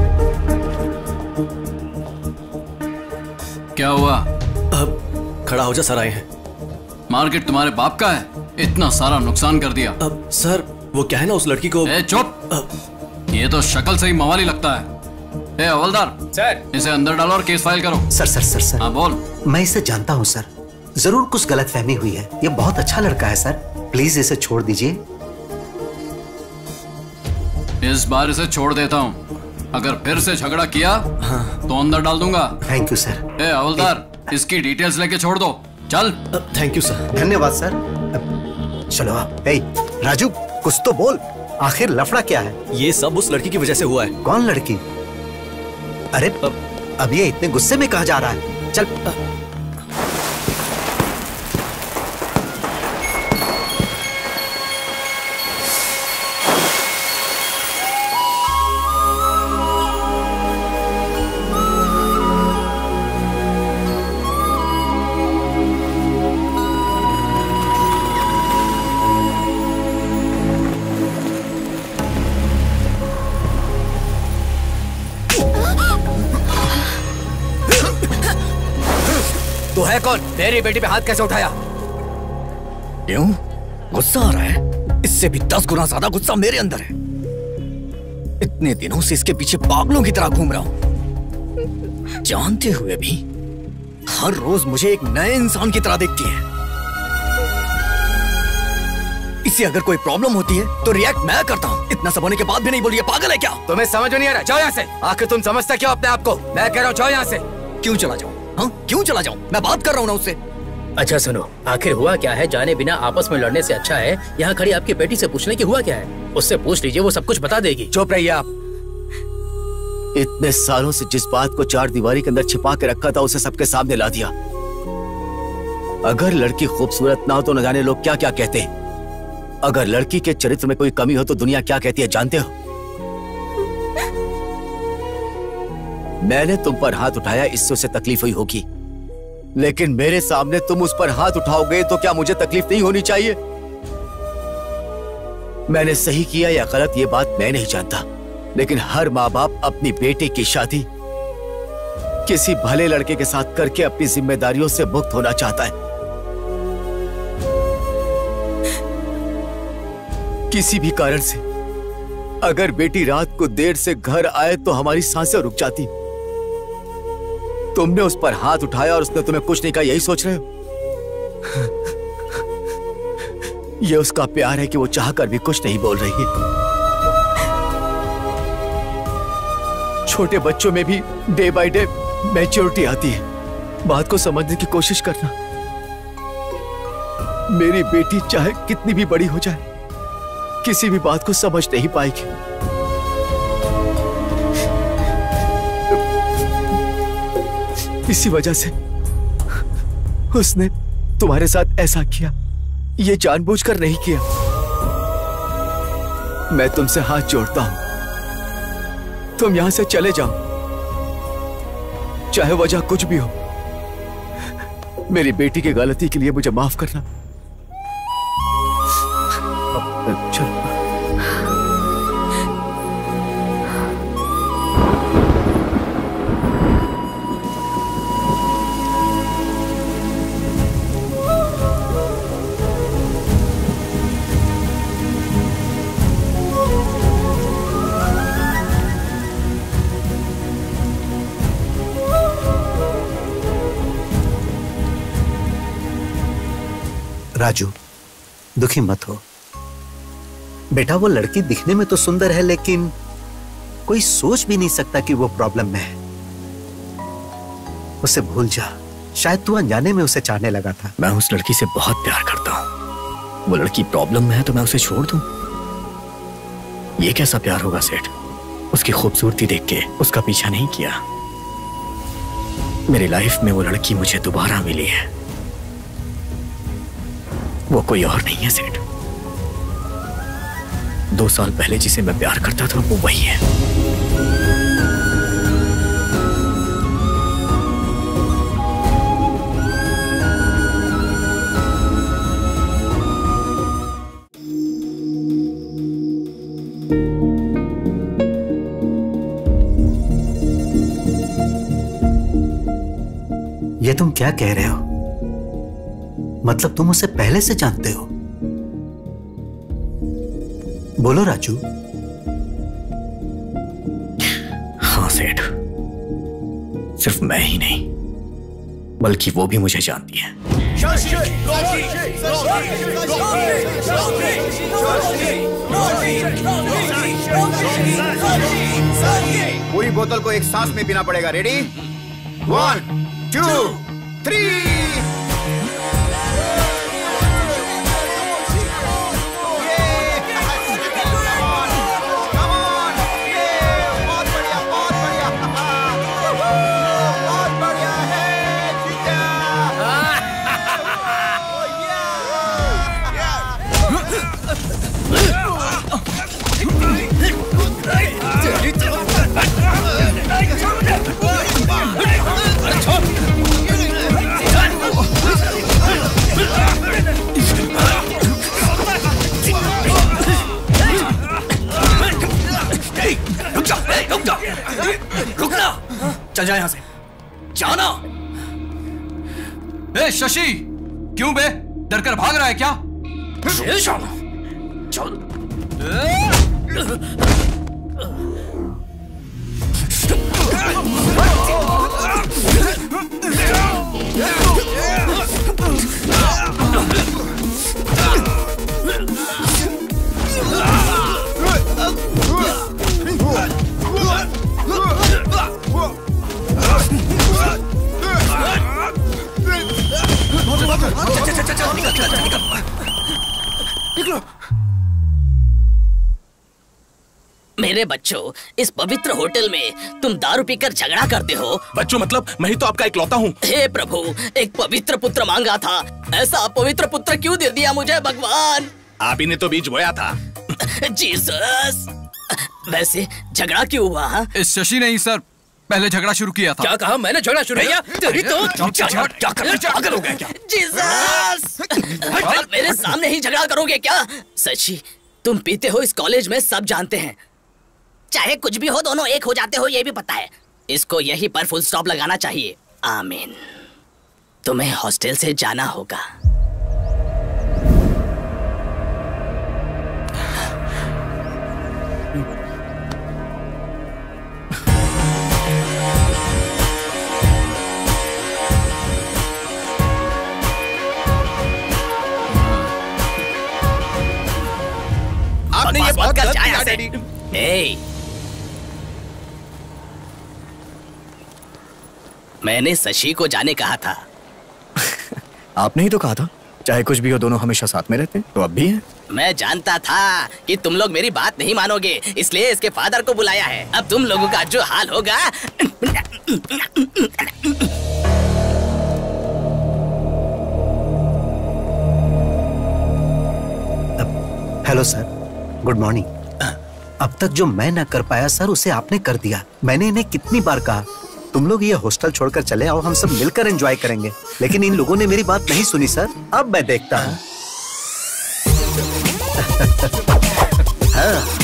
क्या हुआ? अब खड़ा हो जा, सर आए हैं। मार्केट तुम्हारे बाप का है, इतना सारा नुकसान कर दिया। अब सर वो क्या है ना, उस लड़की को। चुप, ये तो शक्ल से ही मवाली लगता है। ए हवलदार सर, इसे अंदर डालो और केस फाइल करो। सर हाँ बोल। मैं इसे जानता हूँ सर, जरूर कुछ गलतफहमी हुई है। ये बहुत अच्छा लड़का है सर, प्लीज इसे छोड़ दीजिए। इस बार इसे छोड़ देता हूँ, अगर फिर से झगड़ा किया तो अंदर डाल दूंगा। Thank you sir. ए हवलदार, इसकी डिटेल्स लेके छोड़ दो। चल। Thank you sir. धन्यवाद सर। चलो आप। राजू कुछ तो बोल, आखिर लफड़ा क्या है? ये सब उस लड़की की वजह से हुआ है। कौन लड़की? अरे अब ये इतने गुस्से में कहाँ जा रहा है? चल। तू है कौन? मेरी बेटी पे हाथ कैसे उठाया? क्यों गुस्सा आ रहा है? इससे भी 10 गुना ज्यादा गुस्सा मेरे अंदर है। इतने दिनों से इसके पीछे पागलों की तरह घूम रहा हूं, जानते हुए भी हर रोज मुझे एक नए इंसान की तरह देखती है। इसे अगर कोई प्रॉब्लम होती है तो रिएक्ट मैं करता हूँ, इतना सब होने के बाद भी नहीं बोली। ये पागल है क्या? तुम्हें समझ नहीं आ रहा? जाओ यहाँ से। आखिर तुम समझते क्यों अपने आप को? मैं कह रहा हूँ जाओ यहाँ से। क्यों चला जाऊं? हाँ क्यों चला जाऊं? मैं बात कर रहा हूँ ना उससे। अच्छा सुनो, आखिर हुआ क्या है? जाने बिना आपस में लड़ने से अच्छा है यहाँ खड़ी आपकी बेटी से पूछने की हुआ क्या है। उससे पूछ लीजिए, वो सब कुछ बता देगी। चुप रहिए आप। इतने सालों से जिस बात को 4 दीवारी के अंदर छिपा के रखा था उसे सबके सामने ला दिया। अगर लड़की खूबसूरत ना हो तो न जाने लोग क्या क्या कहते हैं। अगर लड़की के चरित्र में कोई कमी हो तो दुनिया क्या कहती है जानते हो? मैंने तुम पर हाथ उठाया, इससे उसे तकलीफ हुई होगी, लेकिन मेरे सामने तुम उस पर हाथ उठाओगे तो क्या मुझे तकलीफ नहीं होनी चाहिए? मैंने सही किया या गलत ये बात मैं नहीं जानता, लेकिन हर माँ बाप अपनी बेटी की शादी किसी भले लड़के के साथ करके अपनी जिम्मेदारियों से मुक्त होना चाहता है। किसी भी कारण से अगर बेटी रात को देर से घर आए तो हमारी सांसें रुक जाती। तुमने उस पर हाथ उठाया और उसने तुम्हें कुछ नहीं कहा, यही सोच रहे हो? यह उसका प्यार है कि वो चाहकर भी कुछ नहीं बोल रही है। छोटे बच्चों में भी डे बाय डे मैच्योरिटी आती है, बात को समझने की कोशिश करना। मेरी बेटी चाहे कितनी भी बड़ी हो जाए, किसी भी बात को समझ नहीं पाएगी। इसी वजह से उसने तुम्हारे साथ ऐसा किया। ये जानबूझकर नहीं किया। मैं तुमसे हाथ जोड़ता हूं, तुम यहां से चले जाओ, चाहे वजह कुछ भी हो। मेरी बेटी की गलती के लिए मुझे माफ करना। चलो। राजू, दुखी मत हो बेटा। वो लड़की दिखने में तो सुंदर है, लेकिन कोई सोच भी नहीं सकता कि वो प्रॉब्लम में है। उसे भूल जा, शायद तू अनजाने में उसे चाहने लगा था। मैं उस लड़की से बहुत प्यार करता हूं। वो लड़की प्रॉब्लम में है तो मैं उसे छोड़ दूं? ये कैसा प्यार होगा सेठ? उसकी खूबसूरती देख के उसका पीछा नहीं किया। मेरी लाइफ में वो लड़की मुझे दोबारा मिली है, वो कोई और नहीं है सेठ। 2 साल पहले जिसे मैं प्यार करता था वो वही है। ये तुम क्या कह रहे हो? मतलब तुम उसे पहले से जानते हो? बोलो राजू। हाँ सेठ, सिर्फ मैं ही नहीं बल्कि वो भी मुझे जानती है। पूरी बोतल को एक सांस में पीना पड़ेगा। रेडी? 1 2 3। रुकना, चल जा यहां से, जाना। ए शशि, क्यों बे? डर कर भाग रहा है क्या? चल। मेरे बच्चों, इस पवित्र होटल में तुम दारू पीकर झगड़ा करते हो। बच्चों मतलब मैं ही तो आपका इकलौता हूँ। हे प्रभु, एक पवित्र पुत्र मांगा था, ऐसा पवित्र पुत्र क्यों दे दिया मुझे भगवान? आप ही ने तो बीज बोया था। जीसस। वैसे झगड़ा क्यों हुआ? इस शशि ने ही सर पहले झगड़ा शुरू किया था। क्या कहा? मैंने झगड़ा शुरू किया? तेरी तो पागल हो गया क्या? जीसस। मेरे सामने ही झगड़ा करोगे क्या? सच्ची, तुम पीते हो इस कॉलेज में सब जानते हैं। चाहे कुछ भी हो, दोनों एक हो जाते हो, ये भी पता है। इसको यहीं पर फुल स्टॉप लगाना चाहिए। आमीन। तुम्हें हॉस्टल से जाना होगा। आपने ये बात कर जाया मैंने शशि को जाने कहा था। आपने ही तो कहा था चाहे कुछ भी हो दोनों हमेशा साथ में रहते हैं, तो अब भी हैं। मैं जानता था कि तुम लोग मेरी बात नहीं मानोगे, इसलिए इसके फादर को बुलाया है। अब तुम लोगों का जो हाल होगा। Hello sir, good morning. अब तक जो मैं ना कर पाया सर, उसे आपने कर दिया। मैंने इन्हें कितनी बार कहा तुम लोग ये हॉस्टल छोड़कर चले आओ, हम सब मिलकर एंजॉय करेंगे, लेकिन इन लोगों ने मेरी बात नहीं सुनी सर। अब मैं देखता हूँ। हाँ।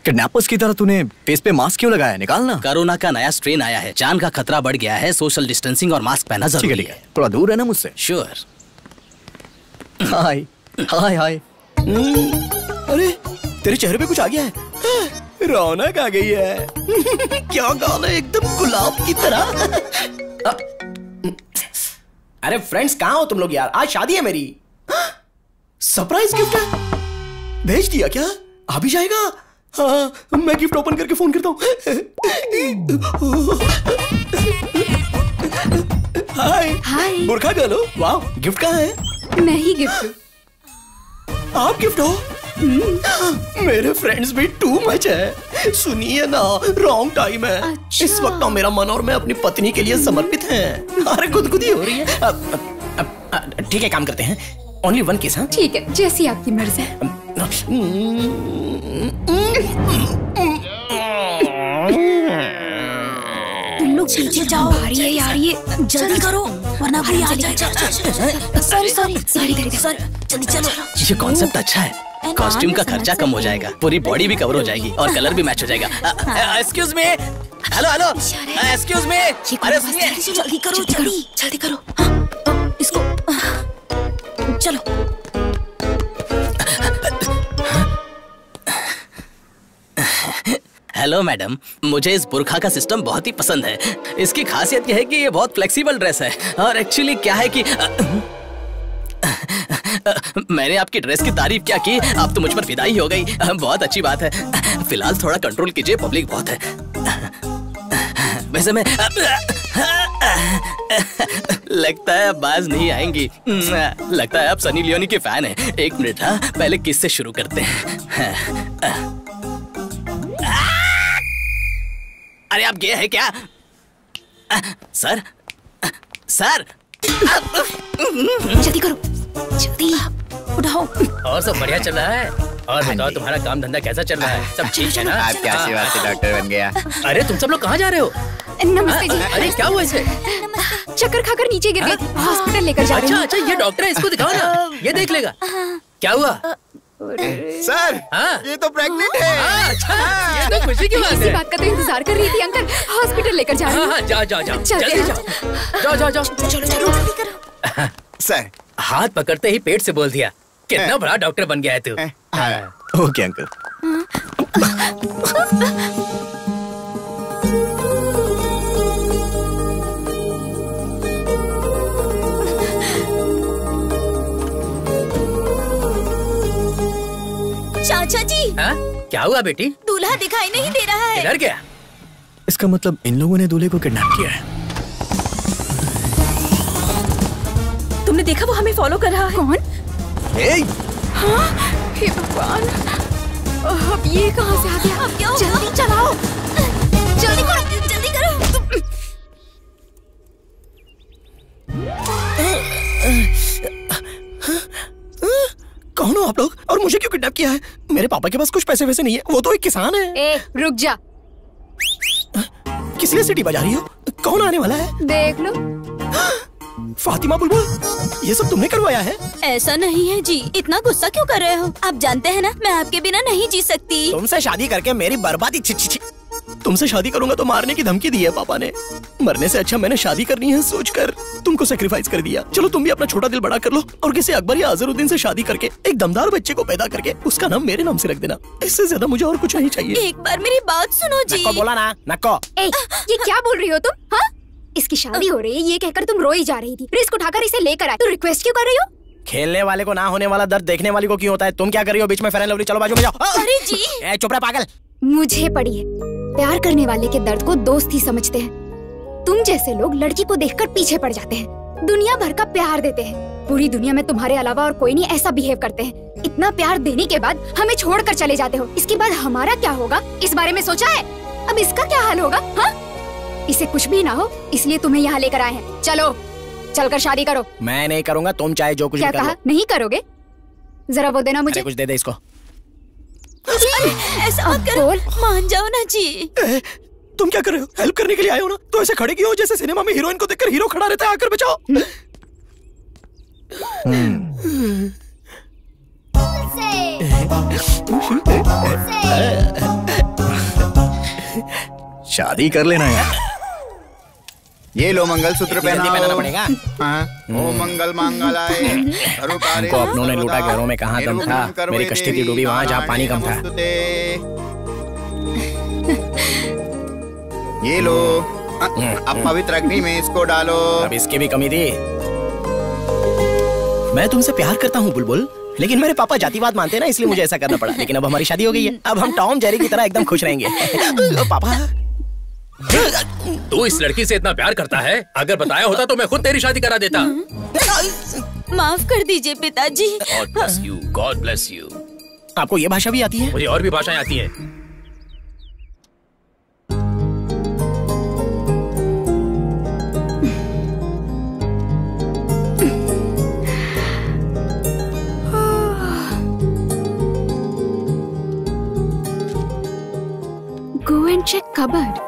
किडनैपर्स की तरह तूने फेस पे मास्क क्यों लगाया? निकालना। कोरोना का नया स्ट्रेन आया है, जान का खतरा बढ़ गया है, सोशल डिस्टेंसिंग और मास्क पहनना जरूरी है। थोड़ा दूर है ना मुझसे। श्योर। हाय हाय हाय। अरे तेरे चेहरे पे कुछ आ गया है, रौनक आ गई है। क्या गाल है, एकदम गुलाब की तरह। अरे फ्रेंड्स कहाँ हो तुम लोग यार? आज शादी है मेरी। सरप्राइज गिफ्ट है, भेज दिया क्या? आ भी जाएगा? हाँ, मैं गिफ्ट ओपन करके फोन करता हूँ। हाय हाय। बुरखा गर्ल हो? वाह, गिफ्ट कहाँ है? मैं ही गिफ्ट। आप गिफ्ट हो? मेरे फ्रेंड्स भी टू मच है। सुनिए ना, रॉन्ग टाइम है। अच्छा। इस वक्त तो मेरा मन और मैं अपनी पत्नी के लिए समर्पित हैं। अरे गुदगुदी हो रही है। ठीक है, काम करते हैं, ओनली वन केस। हाँ ठीक है, जैसी आपकी मर्जी है। तुम लोग पीछे जाओ। आ रही है यार, ये जल्दी करो वरना कोई आ जाए। सॉरी सॉरी सॉरी सॉरी, जल्दी चलो। ये कॉन्सेप्ट अच्छा है, कॉस्ट्यूम का खर्चा कम हो जाएगा, पूरी बॉडी भी कवर हो जाएगी और कलर भी मैच हो जाएगा। Excuse me, hello hello, excuse me. अरे सुनिए, जल्दी करो, जल्दी जल्दी करो। इसको चलो। हेलो मैडम, मुझे इस बुरखा का सिस्टम बहुत ही पसंद है। इसकी खासियत यह है कि ये बहुत फ्लेक्सिबल ड्रेस है और एक्चुअली क्या है कि मैंने आपकी ड्रेस की तारीफ क्या की, आप तो मुझ पर फिदा ही हो गई। बहुत अच्छी बात है। फिलहाल थोड़ा कंट्रोल कीजिए, पब्लिक बहुत है। वैसे मैं लगता है अब बाज नहीं आएंगी। लगता है आप सनी लियोनी के फैन हैं। एक मिनट, हाँ पहले किस से शुरू करते हैं। अरे आप गए हैं क्या? सर सर, जल्दी करो, जल्दी उठाओ। और सब बढ़िया चल रहा है? और बताओ तुम्हारा काम धंधा कैसा चल रहा है? सब ठीक है ना? आप क्या सेवा से डॉक्टर बन गया? अरे तुम सब लोग कहाँ जा रहे हो? नमस्ते जी। अरे क्या हुआ इसे? चक्कर खाकर नीचे गिर गई थी, हॉस्पिटल लेकर जा रही हूं। अच्छा, ये डॉक्टर है, इसको दिखाओ ना, ये देख लेगा। क्या हुआ? सर, ये तो प्रेग्नेंट है। अच्छा, ये तो खुशी की बात है। इसी बात का तो इंतजार कर रही थी अंकल। हॉस्पिटल लेकर जा रही हूं। जाओ जाओ जाओ, जल्दी जाओ, जाओ जाओ, चलो चलो जल्दी करो। सर, हाथ पकड़ते ही पेट से बोल दिया। कितना बड़ा डॉक्टर बन गया है तू। Okay uncle. चाचा जी। क्या हुआ बेटी? दूल्हा दिखाई नहीं दे रहा है। किधर गया? इसका मतलब इन लोगों ने दूल्हे को किडनैप किया है। तुमने देखा वो हमें फॉलो कर रहा है? कौन? हाँ? हे भगवान, अब ये कहाँ से आ गया? अब क्या होगा? जल्दी चलाओ, जल्दी करो, जल्दी करो। कौन हो आप लोग और मुझे क्यों किडनैप किया है? मेरे पापा के पास कुछ पैसे वैसे नहीं है, वो तो एक किसान है। ए, रुक जा। किस लिए सीटी बजा रही हो? कौन आने वाला है? देख लो। फातिमा बुलबुल, ये सब तुमने करवाया है? ऐसा नहीं है जी, इतना गुस्सा क्यों कर रहे हो? आप जानते हैं ना मैं आपके बिना नहीं जी सकती। तुमसे शादी करके मेरी बर्बादी तुमसे शादी करूंगा तो मारने की धमकी दी है पापा ने। मरने से अच्छा मैंने शादी करनी है सोचकर तुमको सेक्रीफाइस कर दिया। चलो तुम भी अपना छोटा दिल बड़ा कर लो और किसी अकबर या अजहरुद्दीन से शादी करके एक दमदार बच्चे को पैदा करके उसका नाम मेरे नाम से रख देना। इससे ज्यादा मुझे और कुछ नहीं चाहिए। एक बार मेरी बात सुनो जी। नक्को बोला ना, नक्को। ये क्या बोल रही हो तुम? हाँ, इसकी शादी हो रही है ये कहकर तुम रोई जा रही थी, रिस्क उठाकर इसे लेकर आए। तो रिक्वेस्ट क्यों कर रही हो? खेलने वाले को ना होने वाला दर्द देखने वाली को क्यों होता है? तुम क्या कर रही हो बीच में? फेयर एंड लवली, चलो बाजू में जाओ। अरे जी, चुप रह पागल। मुझे पड़ी है, प्यार करने वाले के दर्द को दोस्त ही समझते हैं। तुम जैसे लोग लड़की को देखकर पीछे पड़ जाते हैं, दुनिया भर का प्यार देते हैं। पूरी दुनिया में तुम्हारे अलावा और कोई नहीं ऐसा बिहेव करते हैं। इतना प्यार देने के बाद हमें छोड़कर चले जाते हो। इसके बाद हमारा क्या होगा इस बारे में सोचा है? अब इसका क्या हाल होगा? हाँ, इसे कुछ भी ना हो इसलिए तुम्हें यहाँ लेकर आए हैं। चलो चलकर शादी करो। मैं नहीं करूंगा, तुम चाहे जो कुछ क्या भी कर कहा? लो। नहीं करोगे? जरा वो देना मुझे। कुछ दे दे इसको। ऐसा मत करो, मान जाओ ना जी। तुम क्या कर रहे हो? हेल्प करने के लिए आए हो ना, तो ऐसे खड़े क्यों हो जैसे सिनेमा में हीरोइन को देखकर हीरो खड़ा रहता है आकर बचाओ। शादी कर लेना यार। ये लो मंगलसूत्र पहनाना पड़ेगा। ओ मंगल मांगलाय। हमको अपनों ने लूटा, घरों में कहाँ दम था। मेरी कश्ती थी डूबी वहाँ जहाँ पानी कम था। ये लो, अब पवित्र अग्नि में इसको डालो। अब इसकी भी कमी थी। मैं तुमसे प्यार करता हूँ बुलबुल, लेकिन मेरे पापा जातिवाद मानते हैं ना, इसलिए मुझे ऐसा करना पड़ा। लेकिन अब हमारी शादी हो गई है, अब हम टॉम जेरी की तरह एकदम खुश रहेंगे। पापा, तू इस लड़की से इतना प्यार करता है, अगर बताया होता तो मैं खुद तेरी शादी करा देता। माफ कर दीजिए पिताजी। God bless you, God bless you। आपको ये भाषा भी आती है? मुझे और भी भाषाएं आती हैं। Go and check cupboard.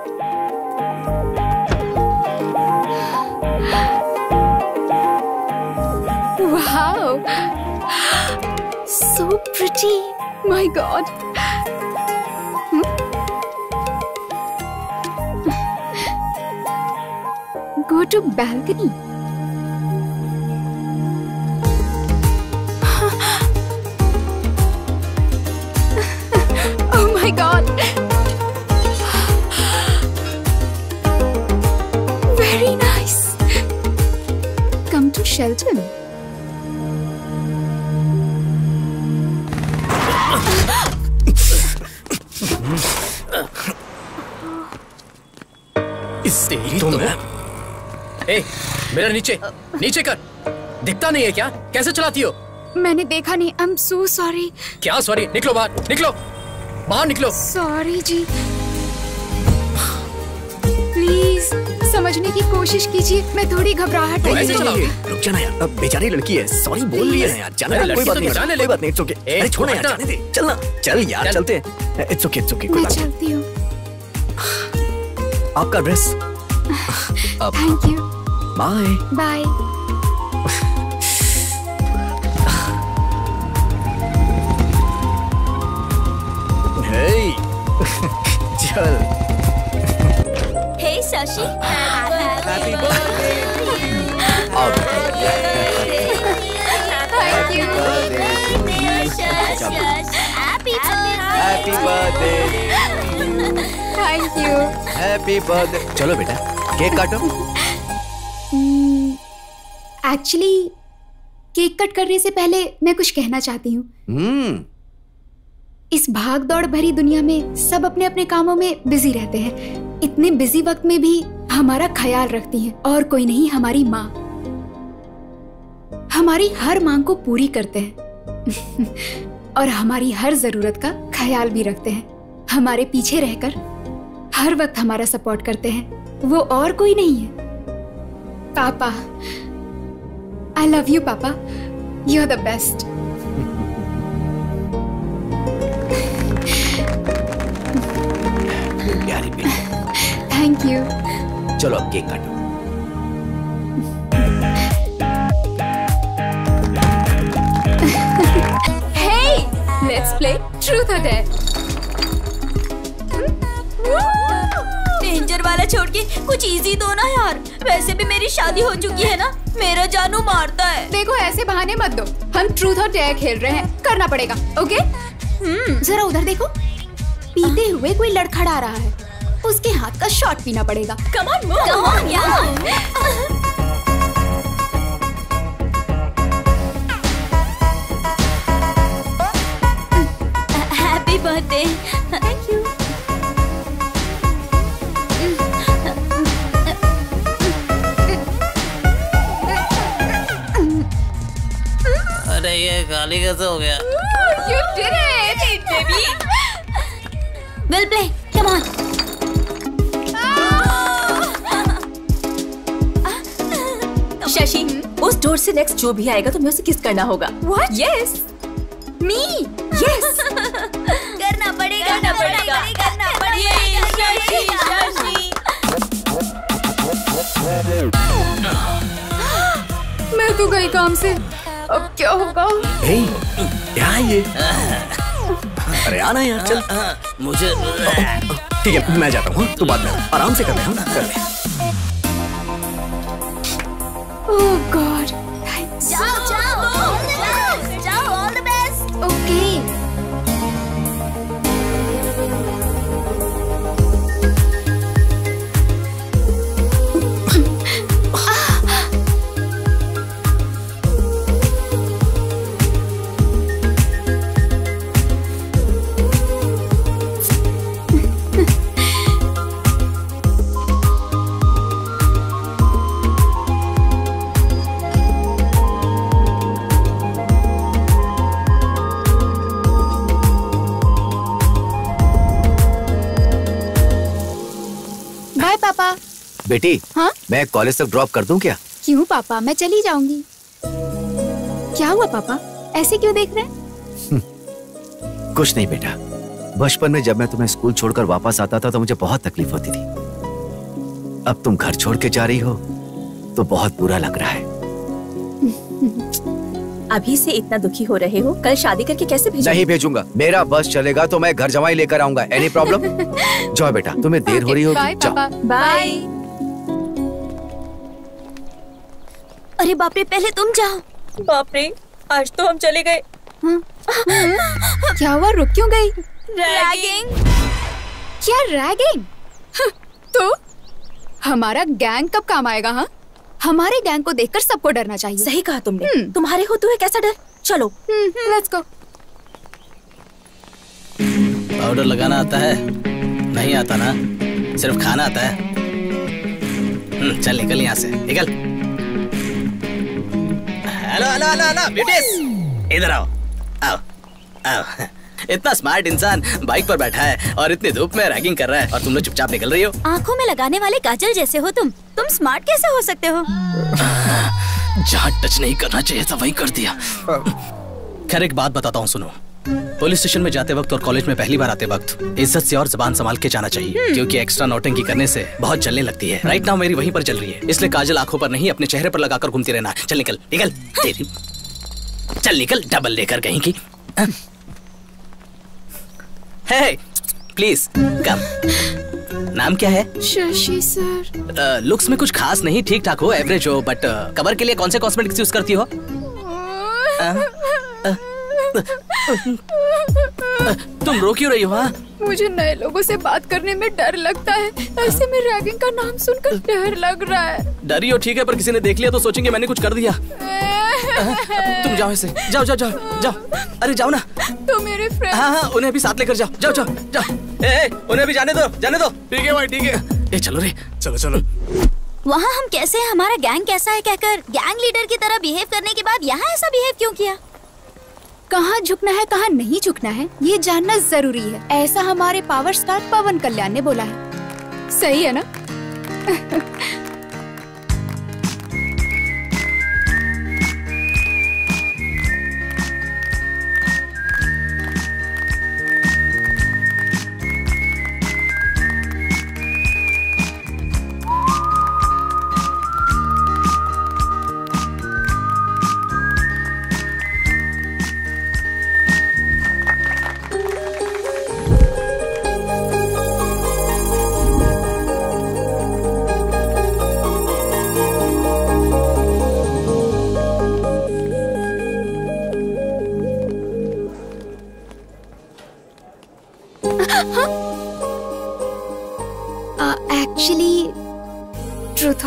Wow, so pretty. My God. Go to balcony. Oh my God. Very nice. Come to Shelton. ए, मेरा नीचे नीचे कर। दिखता नहीं है क्या? कैसे चलाती हो? मैंने देखा नहीं। I'm so sorry. क्या सॉरी? निकलो बाहर, निकलो बाहर, निकलो। Sorry ji. प्लीज समझने की कोशिश कीजिए, मैं थोड़ी घबराहट ऐसे चलाओगे? रुक जाना यार, अब बेचारी लड़की है, सॉरी बोल रही है यार। जाना यार, कोई बात नहीं, कोई बात नहीं, इट्स ओके। अरे छोड़ना यार, जाने दे, चलना, चल यार, चलते हैं। इट्स ओके, कोई मैं बात नहीं। चलती हूँ। आपका dress. Thank you. Bye bye. चल। Hey Sashi, happy birthday. Thank you. Happy birthday. Thank you. Happy birthday. चलो बेटा, केक काटो। एक्चुअली केक कट करने से पहले मैं कुछ कहना चाहती हूँ। इस भाग दौड़ भरी दुनिया में सब अपने अपने कामों में बिजी रहते हैं। इतने बिजी वक्त में भी हमारा ख्याल रखती हैं, और कोई नहीं, हमारी माँ। हमारी हर मांग को पूरी करते हैं और हमारी हर जरूरत का ख्याल भी रखते हैं। हमारे पीछे रहकर हर वक्त हमारा सपोर्ट करते हैं। वो और कोई नहीं है, पापा। I love you papa, you are the best. Thank you. चलो अब केक काटो। Hey, let's play Truth or Dare. वाला छोड़ के कुछ इजी दो ना यार। वैसे भी मेरी शादी हो चुकी है ना, मेरा जानू मारता है। देखो ऐसे बहाने मत दो, हम ट्रूथ और डेयर खेल रहे हैं, करना पड़ेगा। ओके? जरा उधर देखो, पीते हुए कोई लड़खड़ा रहा है, उसके हाथ का शॉट पीना पड़ेगा। Come on move, come on यार। Happy birthday. Thank you. अरे ये गाली कैसे हो गया? You did it, baby. We'll play. Come on. Shashi, उस डोर से नेक्स्ट जो भी आएगा तुम्हें उसे किस करना होगा। What? Yes. Me? Yes. करना पड़ेगा, करना पड़ेगा, करना पड़ेगा। शशि, मैं तो गई काम से, अब क्या होगा? क्या ये? अरे आना यार, चल। मुझे ठीक है, मैं जाता हूँ, तू बाद में आराम से कर ले। कर ले। Oh God. जाओ जाओ जाओ, ऑल द बेस्ट। ओके। पापा। बेटी, हाँ? मैं कॉलेज तक ड्रॉप कर दूं क्या? क्यों पापा, मैं चली जाऊंगी। क्या हुआ पापा, ऐसे क्यों देख रहे हैं? कुछ नहीं बेटा, बचपन में जब मैं तुम्हें स्कूल छोड़कर वापस आता था तो मुझे बहुत तकलीफ होती थी। अब तुम घर छोड़ के जा रही हो तो बहुत बुरा लग रहा है। अभी से इतना दुखी हो रहे हो, कल शादी करके कैसे भेजोगे? नहीं भेजूंगा, मेरा बस चलेगा तो मैं घर जमाई लेकर आऊंगा। Any problem? जाओ बेटा, तुम्हें देर हो रही होगी। बाय पापा। बाय। अरे बाप रे, पहले तुम जाओ। बाप रे, आज तो हम चले गए। क्या हुआ, रुक क्यों गई? रैगिंग। क्या रैगिंग? तो हमारा गैंग कब काम आएगा? हाँ, हमारे गैंग को देखकर सबको डरना चाहिए। सही कहा तुमने। तुम्हारे होते हुए कैसा डर? चलो लेट्स गो। पाउडर लगाना आता है? नहीं आता ना, सिर्फ खाना आता है। चल निकल यहाँ से, निकल। Hello hello hello hello beauties, इधर आओ आओ आओ। इतना स्मार्ट इंसान बाइक पर बैठा है और इतनी धूप में रैगिंग कर रहा है और तुम लोग चुपचाप निकल रही हो। आंखों में लगाने वाले काजल जैसे हो तुम स्मार्ट कैसे हो सकते हो? जहाँ टच नहीं करना चाहिए था वही कर दिया। खैर एक बात बताता हूँ, सुनो। पुलिस स्टेशन में जाते वक्त और कॉलेज में पहली बार आते वक्त इज्जत से और जुबान संभाल के जाना चाहिए, क्योंकि एक्स्ट्रा नौटंकी करने से बहुत जलने लगती है। राइट नाउ मेरी वहीं पर जल रही है, इसलिए काजल आंखों पर नहीं अपने चेहरे पर लगाकर घूमती रहना। चल निकल निकल, तेरी चल निकल, डबल लेकर कहीं की। हे प्लीज कम। नाम क्या है? शशि सर। लुक्स में कुछ खास नहीं, ठीक ठाक हो, एवरेज हो, बट कवर के लिए कौन से कॉस्मेटिक्स यूज करती हो? तुम रो क्यों रही हो? हाँ, मुझे नए लोगों से बात करने में डर लगता है। ऐसे में रैगिंग का नाम सुनकर डर लग रहा है। डरी हो ठीक है, पर किसी ने देख लिया तो सोचेंगे मैंने कुछ कर दिया। तुम जाओ ऐसे, जाओ जाओ जाओ जाओ। अरे जाओ ना। तो मेरे फ्रेंड। हाँ हाँ, उन्हें भी साथ लेकर जाओ, जाओ जाओ जाओ। ए, उन्हें भी जाने दो, जाने दो। ठीक है भाई, ठीक है। ए चलो रे, चलो चलो। वहाँ हम कैसे, हमारा गैंग कैसा है कहकर गैंग लीडर की तरह बिहेव करने के बाद यहाँ ऐसा बिहेव क्यों किया? कहाँ झुकना है, कहाँ नहीं झुकना है, ये जानना जरूरी है। ऐसा हमारे पावर स्टार पवन कल्याण ने बोला है। सही है ना?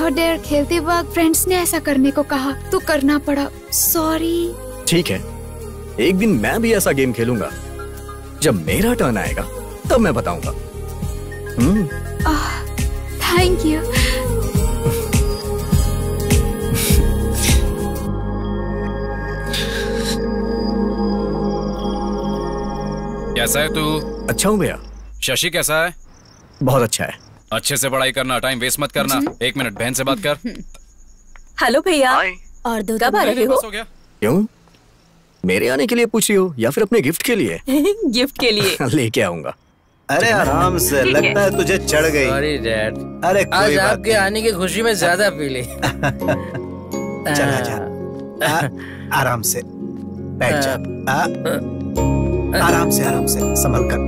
और डेयर खेलते वक्त फ्रेंड्स ने ऐसा करने को कहा तो करना पड़ा, सॉरी। ठीक है, एक दिन मैं भी ऐसा गेम खेलूंगा। जब मेरा टर्न आएगा तब मैं बताऊंगा। Thank you. कैसा है तू? अच्छा हूँ भैया। शशि कैसा है? बहुत अच्छा है। अच्छे से पढ़ाई करना, टाइम वेस्ट मत करना। 1 मिनट बहन से बात कर। हेलो भैया। और दो कब आ रहे हो? क्यों? मेरे आने के लिए पूछ रही हो या फिर अपने गिफ्ट के लिए? गिफ्ट के लिए। लेके आऊंगा। अरे आराम से, लगता है तुझे चढ़ गई। Sorry dad. अरे आज आपके आने की खुशी में ज्यादा पी ली। चला जा। आराम से बैठ जा। आराम से संभल कर।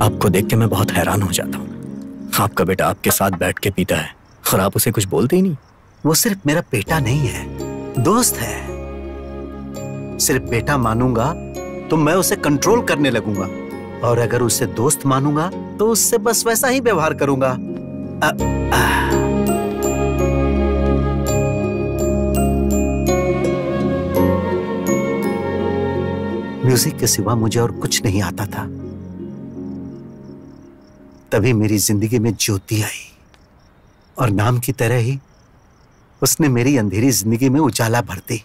आपको देख के मैं बहुत हैरान हो जाता हूँ। आपका बेटा आपके साथ बैठ के पीता है और आप उसे कुछ बोलते ही नहीं। वो सिर्फ मेरा बेटा नहीं है, दोस्त है। सिर्फ बेटा मानूंगा तो मैं उसे कंट्रोल करने लगूंगा, और अगर उसे दोस्त मानूंगा तो उससे बस वैसा ही व्यवहार करूंगा। म्यूजिक के सिवा मुझे और कुछ नहीं आता था। तभी मेरी जिंदगी में ज्योति आई, और नाम की तरह ही उसने मेरी अंधेरी जिंदगी में उजाला भर दी।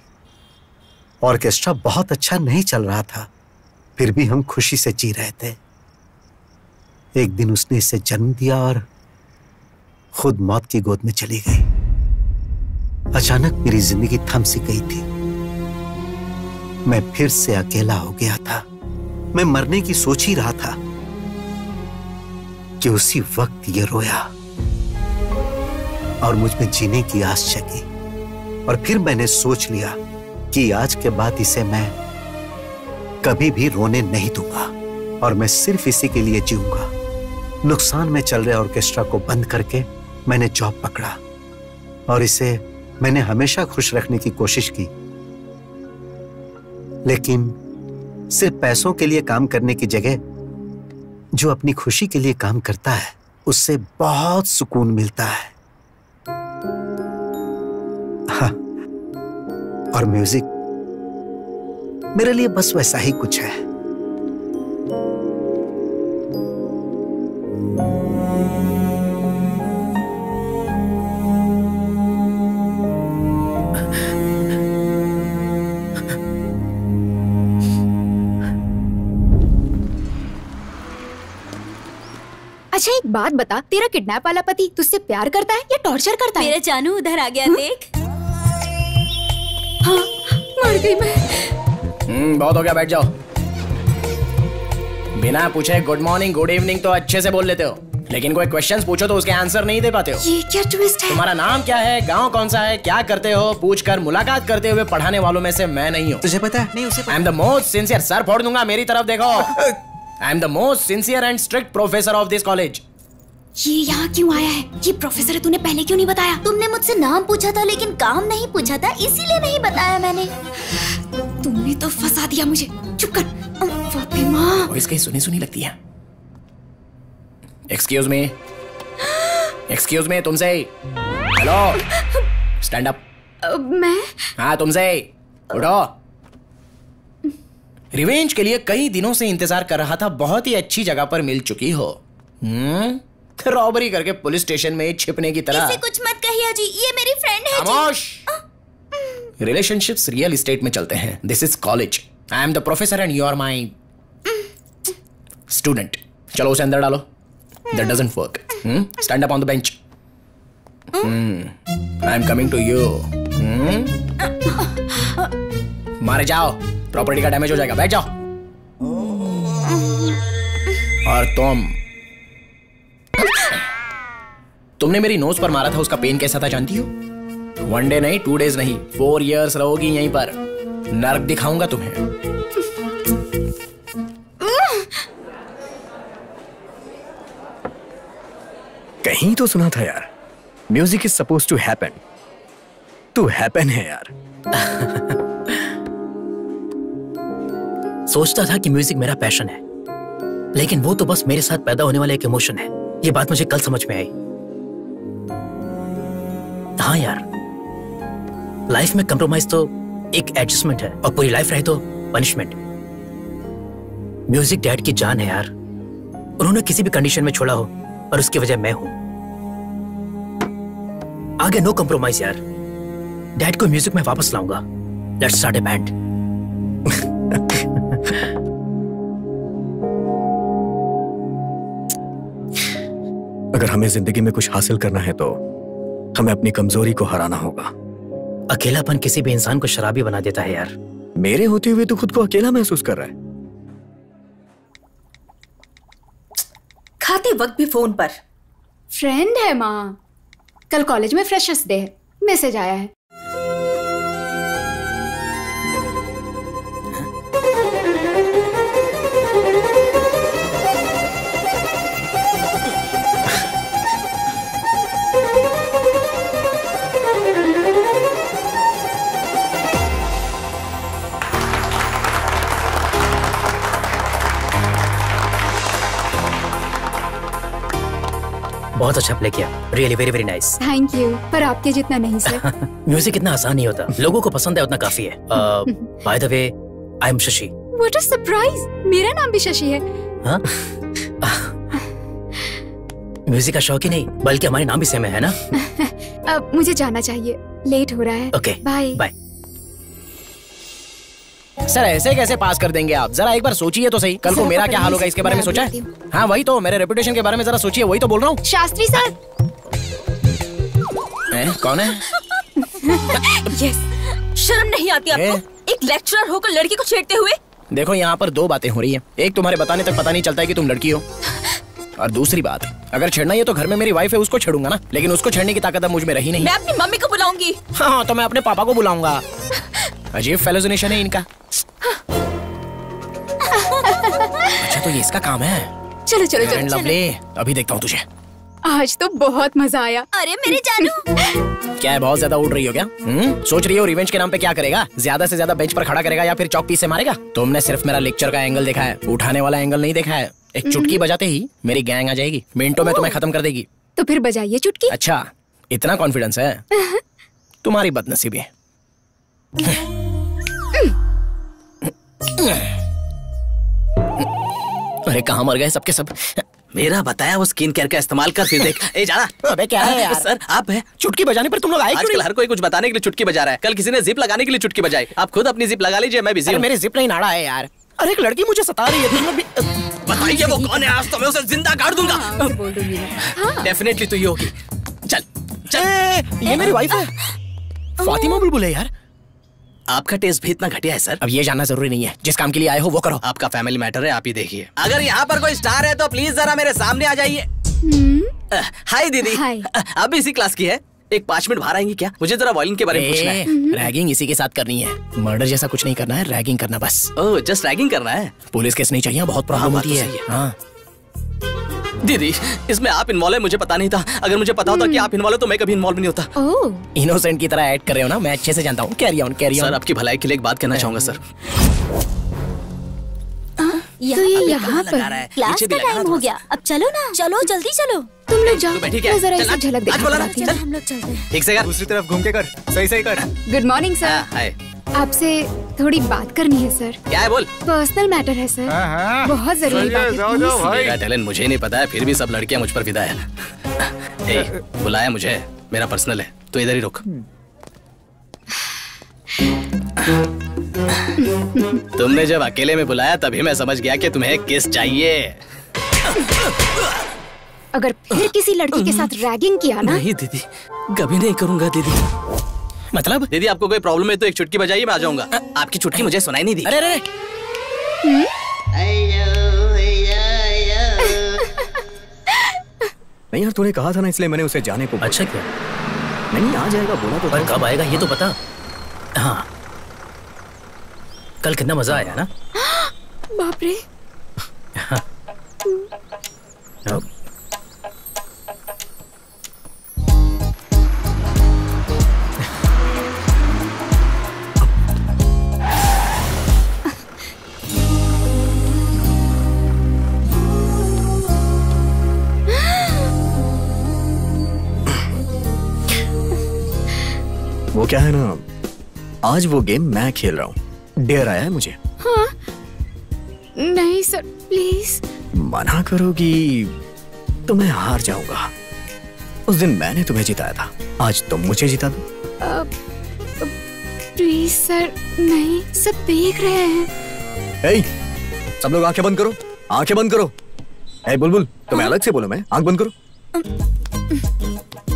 ऑर्केस्ट्रा बहुत अच्छा नहीं चल रहा था, फिर भी हम खुशी से जी रहे थे। एक दिन उसने इसे जन्म दिया और खुद मौत की गोद में चली गई। अचानक मेरी जिंदगी थम सी गई थी। मैं फिर से अकेला हो गया था। मैं मरने की सोच ही रहा था कि उसी वक्त ये रोया और मुझ में जीने की आस जगी। और फिर मैंने सोच लिया कि आज के बाद इसे मैं कभी भी रोने नहीं दूंगा, और मैं सिर्फ इसी के लिए जीऊंगा। नुकसान में चल रहे ऑर्केस्ट्रा को बंद करके मैंने जॉब पकड़ा, और इसे मैंने हमेशा खुश रखने की कोशिश की। लेकिन सिर्फ पैसों के लिए काम करने की जगह जो अपनी खुशी के लिए काम करता है उससे बहुत सुकून मिलता है। हाँ, और म्यूजिक मेरे लिए बस वैसा ही कुछ है। अच्छा एक बात बता, तेरा किडनैप वाला पति तुझसे प्यार करता है या टॉर्चर करता है? मेरा जानू उधर आ गया, देख। हाँ, मर गई मैं। बहुत हो गया, बैठ जाओ। बिना पूछे गुड मॉर्निंग गुड इवनिंग तो अच्छे से बोल लेते हो, लेकिन कोई क्वेश्चंस पूछो तो उसके आंसर नहीं दे पाते हो। ये क्या ट्विस्ट है? तुम्हारा नाम क्या है, गांव कौन सा है, क्या करते हो पूछकर मुलाकात करते हुए पढ़ाने वालों में से मैं नहीं हूँ। तुझे पता है? नहीं, उसे पता। आई am the most sincere, sir फोड़ दूंगा, मेरी तरफ देखो। आई am the most sincere and strict professor of this college. ये यहाँ क्यों आया है? ये प्रोफेसर है, तूने पहले क्यों नहीं बताया? तुमने मुझसे नाम पूछा था लेकिन काम नहीं पूछा था, इसीलिए नहीं बताया मैंने। तुमने तो फंसा दिया मुझे। चुप कर फातिमा। इसकी सुनी सुनी लगती है। एक्सक्यूज मी, एक्सक्यूज मी, तुमसे। Hello, stand up. मैं? हाँ तुमसे, उठो। रिवेंज के लिए कई दिनों से इंतजार कर रहा था, बहुत ही अच्छी जगह पर मिल चुकी हो। रॉबरी करके पुलिस स्टेशन में छिपने की तरह। इसे कुछ मत कहिए जी, ये मेरी फ्रेंड है। खामोश। रिलेशनशिप्स रियल एस्टेट में चलते हैं। This is college. I am the professor and you are my student. चलो उसे अंदर डालो। That doesn't work. Stand up on the bench. I am coming to you. मारे जाओ, प्रॉपर्टी का डैमेज हो जाएगा। बैठ जाओ। और तुमने मेरी नोज पर मारा था, उसका पेन कैसा था जानती हो? 1 डे नहीं, 2 डेज नहीं, 4 years रहोगी यहीं पर। नर्क दिखाऊंगा तुम्हें। कहीं तो सुना था यार, music is suppose to happen. तू हैपन है यार। सोचता था कि म्यूजिक मेरा पैशन है, लेकिन वो तो बस मेरे साथ पैदा होने वाला एक इमोशन है। ये बात मुझे कल समझ में आई। हाँ यार, लाइफ में कंप्रोमाइज तो एक एडजस्टमेंट है, और पूरी लाइफ रहे तो पनिशमेंट। म्यूजिक डैड की जान है यार। उन्होंने किसी भी कंडीशन में छोड़ा हो, और उसकी वजह मैं हूं। आगे नो कंप्रोमाइज यार। डैड को म्यूजिक में वापस लाऊंगा। Let's start a band. अगर हमें जिंदगी में कुछ हासिल करना है तो हमें अपनी कमजोरी को हराना होगा। अकेलापन किसी भी इंसान को शराबी बना देता है यार। मेरे होते हुए तो खुद को अकेला महसूस कर रहा है। खाते वक्त भी फोन पर। फ्रेंड है माँ, कल कॉलेज में फ्रेशर्स डे है, मैसेज आया है। बहुत अच्छा प्ले किया, really very very nice. Thank you, पर आपके जितना नहीं सर। म्यूजिक इतना आसान नहीं होता, लोगों को पसंद है उतना काफी है। By the way, I am Shashi. What a surprise, मेरा नाम भी शशि है। हाँ? म्यूजिक का शौक ही नहीं, बल्कि हमारे नाम भी सेम है ना? अब मुझे जाना चाहिए, लेट हो रहा है। Okay, bye bye. सर ऐसे कैसे पास कर देंगे आप? जरा एक बार सोचिए तो सही, कल को मेरा क्या हाल होगा इसके बारे में सोचा है? हाँ वही तो, मेरे रेपुटेशन के बारे में जरा सोचिए, वही तो बोल रहा हूँ। शास्त्री सर। कौन है? यस, शर्म नहीं आती आपको? एक लेक्चरर होकर लड़की को छेड़ते हुए। देखो यहाँ पर दो बातें हो रही है। एक, तुम्हारे बताने तक पता नहीं चलता है कि तुम लड़की हो, और दूसरी बात, अगर छेड़ना ही है तो घर में मेरी वाइफ है, उसको छेड़ूंगा ना, लेकिन उसको छेड़ने की ताकत अब मुझ में रही नहीं। मैं अपनी मम्मी को बुलाऊंगी। हाँ तो मैं अपने पापा को बुलाऊंगा। अजीब फेलोजिनेशन है इनका। अच्छा तो ये इसका काम है। चलो चलो चलो, लवली, अभी देखता हूँ तुझे। आज तो बहुत मजा आया। अरे मेरे जानू। क्या है, बहुत ज्यादा उड़ रही हो क्या? सोच रही हो रिवेंज के नाम पे क्या करेगा? ज्यादा से ज्यादा बेंच पर खड़ा करेगा या फिर चौक पीस से मारेगा? तुमने सिर्फ मेरा लेक्चर का एंगल देखा है, उठाने वाला एंगल नहीं देखा है। एक चुटकी बजाते ही मेरी गैंग आ जाएगी, मिनटों में तुम्हें खत्म कर देगी। तो फिर बजाइए चुटकी। अच्छा, इतना कॉन्फिडेंस है? तुम्हारी बदनसीबी है। अरे कहाँ मर गए सबके सब? मेरा बताया वो स्किन केयर का इस्तेमाल कर, फिर देख। ए जाना। अबे क्या है यार? सर आप है, चुटकी बजाने पर तुम लोग आए क्यों? आजकल हर कोई कुछ बताने के लिए चुटकी बजा रहा है। कल किसी ने जिप लगाने के लिए चुटकी बजाई। आप खुद अपनी जिप लगा लीजिए, मैं बिजी हूं। मेरे जिप नहीं नाड़ा है यार। अरे एक लड़की मुझे सता रही है, तुम लोग भी बताइए वो कौन है, आज तो मैं उसे जिंदा गाड़ दूंगा। बोल दूंगी ना। डेफिनेटली तो ये होगी। चल चल। ये मेरी वाइफ है, फातिमा बुलबुल है यार। आपका टेस्ट भी इतना घटिया है सर? अब ये जानना जरूरी नहीं है, जिस काम के लिए आए हो वो करो। आपका फैमिली मैटर है, आप ही देखिए। अगर यहाँ पर कोई स्टार है तो प्लीज जरा मेरे सामने आ जाइए। हाय दीदी। आप भी इसी क्लास की है? एक 5 मिनट बाहर आएंगी क्या? मुझे जरा वायलिन के बारे में पूछना है। रैगिंग इसी के साथ करनी है, मर्डर जैसा कुछ नहीं करना है, रैगिंग करना बस। ओह जस्ट रैगिंग करना है? पुलिस केस नहीं चाहिए, बहुत प्रॉब्लम होती है। हाँ दीदी, इसमें आप इन्वॉल्व है मुझे पता नहीं था। अगर मुझे पता होता कि आप इन्वॉल्व है तो मैं कभी इन्वॉल्व नहीं होता। इनोसेंट की तरह ऐड कर रहे हो ना, मैं अच्छे से जानता हूँ। Carry on carry on. Sir आपकी भलाई के लिए एक बात कहना चाहूंगा सर। तो ये यहाँ पर क्लास का टाइम हो गया, अब चलो ना। चलो जल्दी चलो। तुम लोग जाओ, बैठी क्या? मैं जरा इससे झलक देखा। हम लोग चलते हैं। ठीक से कर। दूसरी तरफ घूम के कर, सही सही कर। Good morning sir. हाय। आपसे थोड़ी बात करनी है सर। क्या है बोल? पर्सनल मैटर है सर, बहुत जरूरी बात है। मेरा टैलेंट मुझे ही नहीं पता है, फिर भी सब लड़कियां मुझ पर फिदा है। ए, बुलाया मुझे, मेरा पर्सनल है, तो इधर ही रुक। तुमने जब अकेले में बुलाया तभी मैं समझ गया कि तुम्हें किस चाहिए। अगर फिर किसी लड़की के साथ रैगिंग किया ना। नहीं दीदी, कभी नहीं करूंगा दीदी। मतलब? दीदी आपको कोई प्रॉब्लम है तो एक चुटकी बजाइए, मैं आ जाऊंगा। आपकी चुटकी मुझे सुनाई नहीं दी। अरे अरे नहीं यार, तूने कहा था ना, इसलिए मैंने उसे जाने को। अच्छा क्या? नहीं आ जाएगा बोला तो। पर कब आएगा ये तो पता। हाँ कल कितना मजा आया ना। बाप रे। वो क्या है ना, आज वो गेम मैं खेल रहा हूँ। डेयर आया है मुझे। हाँ? नहीं सर, प्लीज। मना करोगी तो मैं हार जाऊंगा। उस दिन मैंने तुम्हें जिताया था, आज तुम मुझे जिता दो। प्लीज सर, नहीं, सब देख रहे हैं। ए, सब लोग आंखें बंद करो, आंखें बंद करो। ए बुलबुल, तुम्हें अलग से बोलो, मैं आंख बंद करो।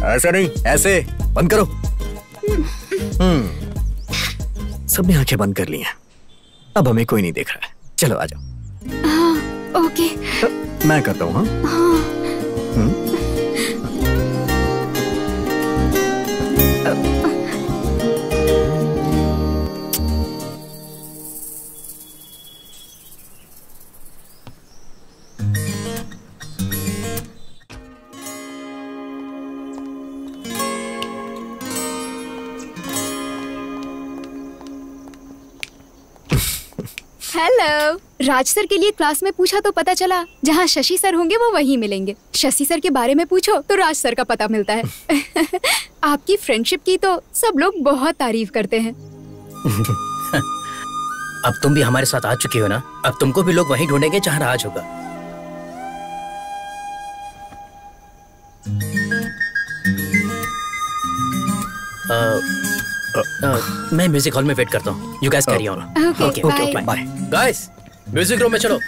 ऐसे नहीं, ऐसे बंद करो। सबने आंखें बंद कर ली हैं। अब हमें कोई नहीं देख रहा है। चलो आ जाओ। हाँ, ओके। मैं करता हूँ। हाँ। हेलो। राज सर के लिए क्लास में पूछा तो पता चला जहाँ शशि सर होंगे वो वहीं मिलेंगे। शशि सर के बारे में पूछो तो राज सर का पता मिलता है। आपकी फ्रेंडशिप की तो सब लोग बहुत तारीफ करते हैं। अब तुम भी हमारे साथ आ चुकी हो ना, अब तुमको भी लोग वहीं ढूंढेंगे जहाँ राज होगा। मैं म्यूजिक हॉल में वेट करता हूँ। You guys carry on. Okay, bye. Guys, music room में चलो।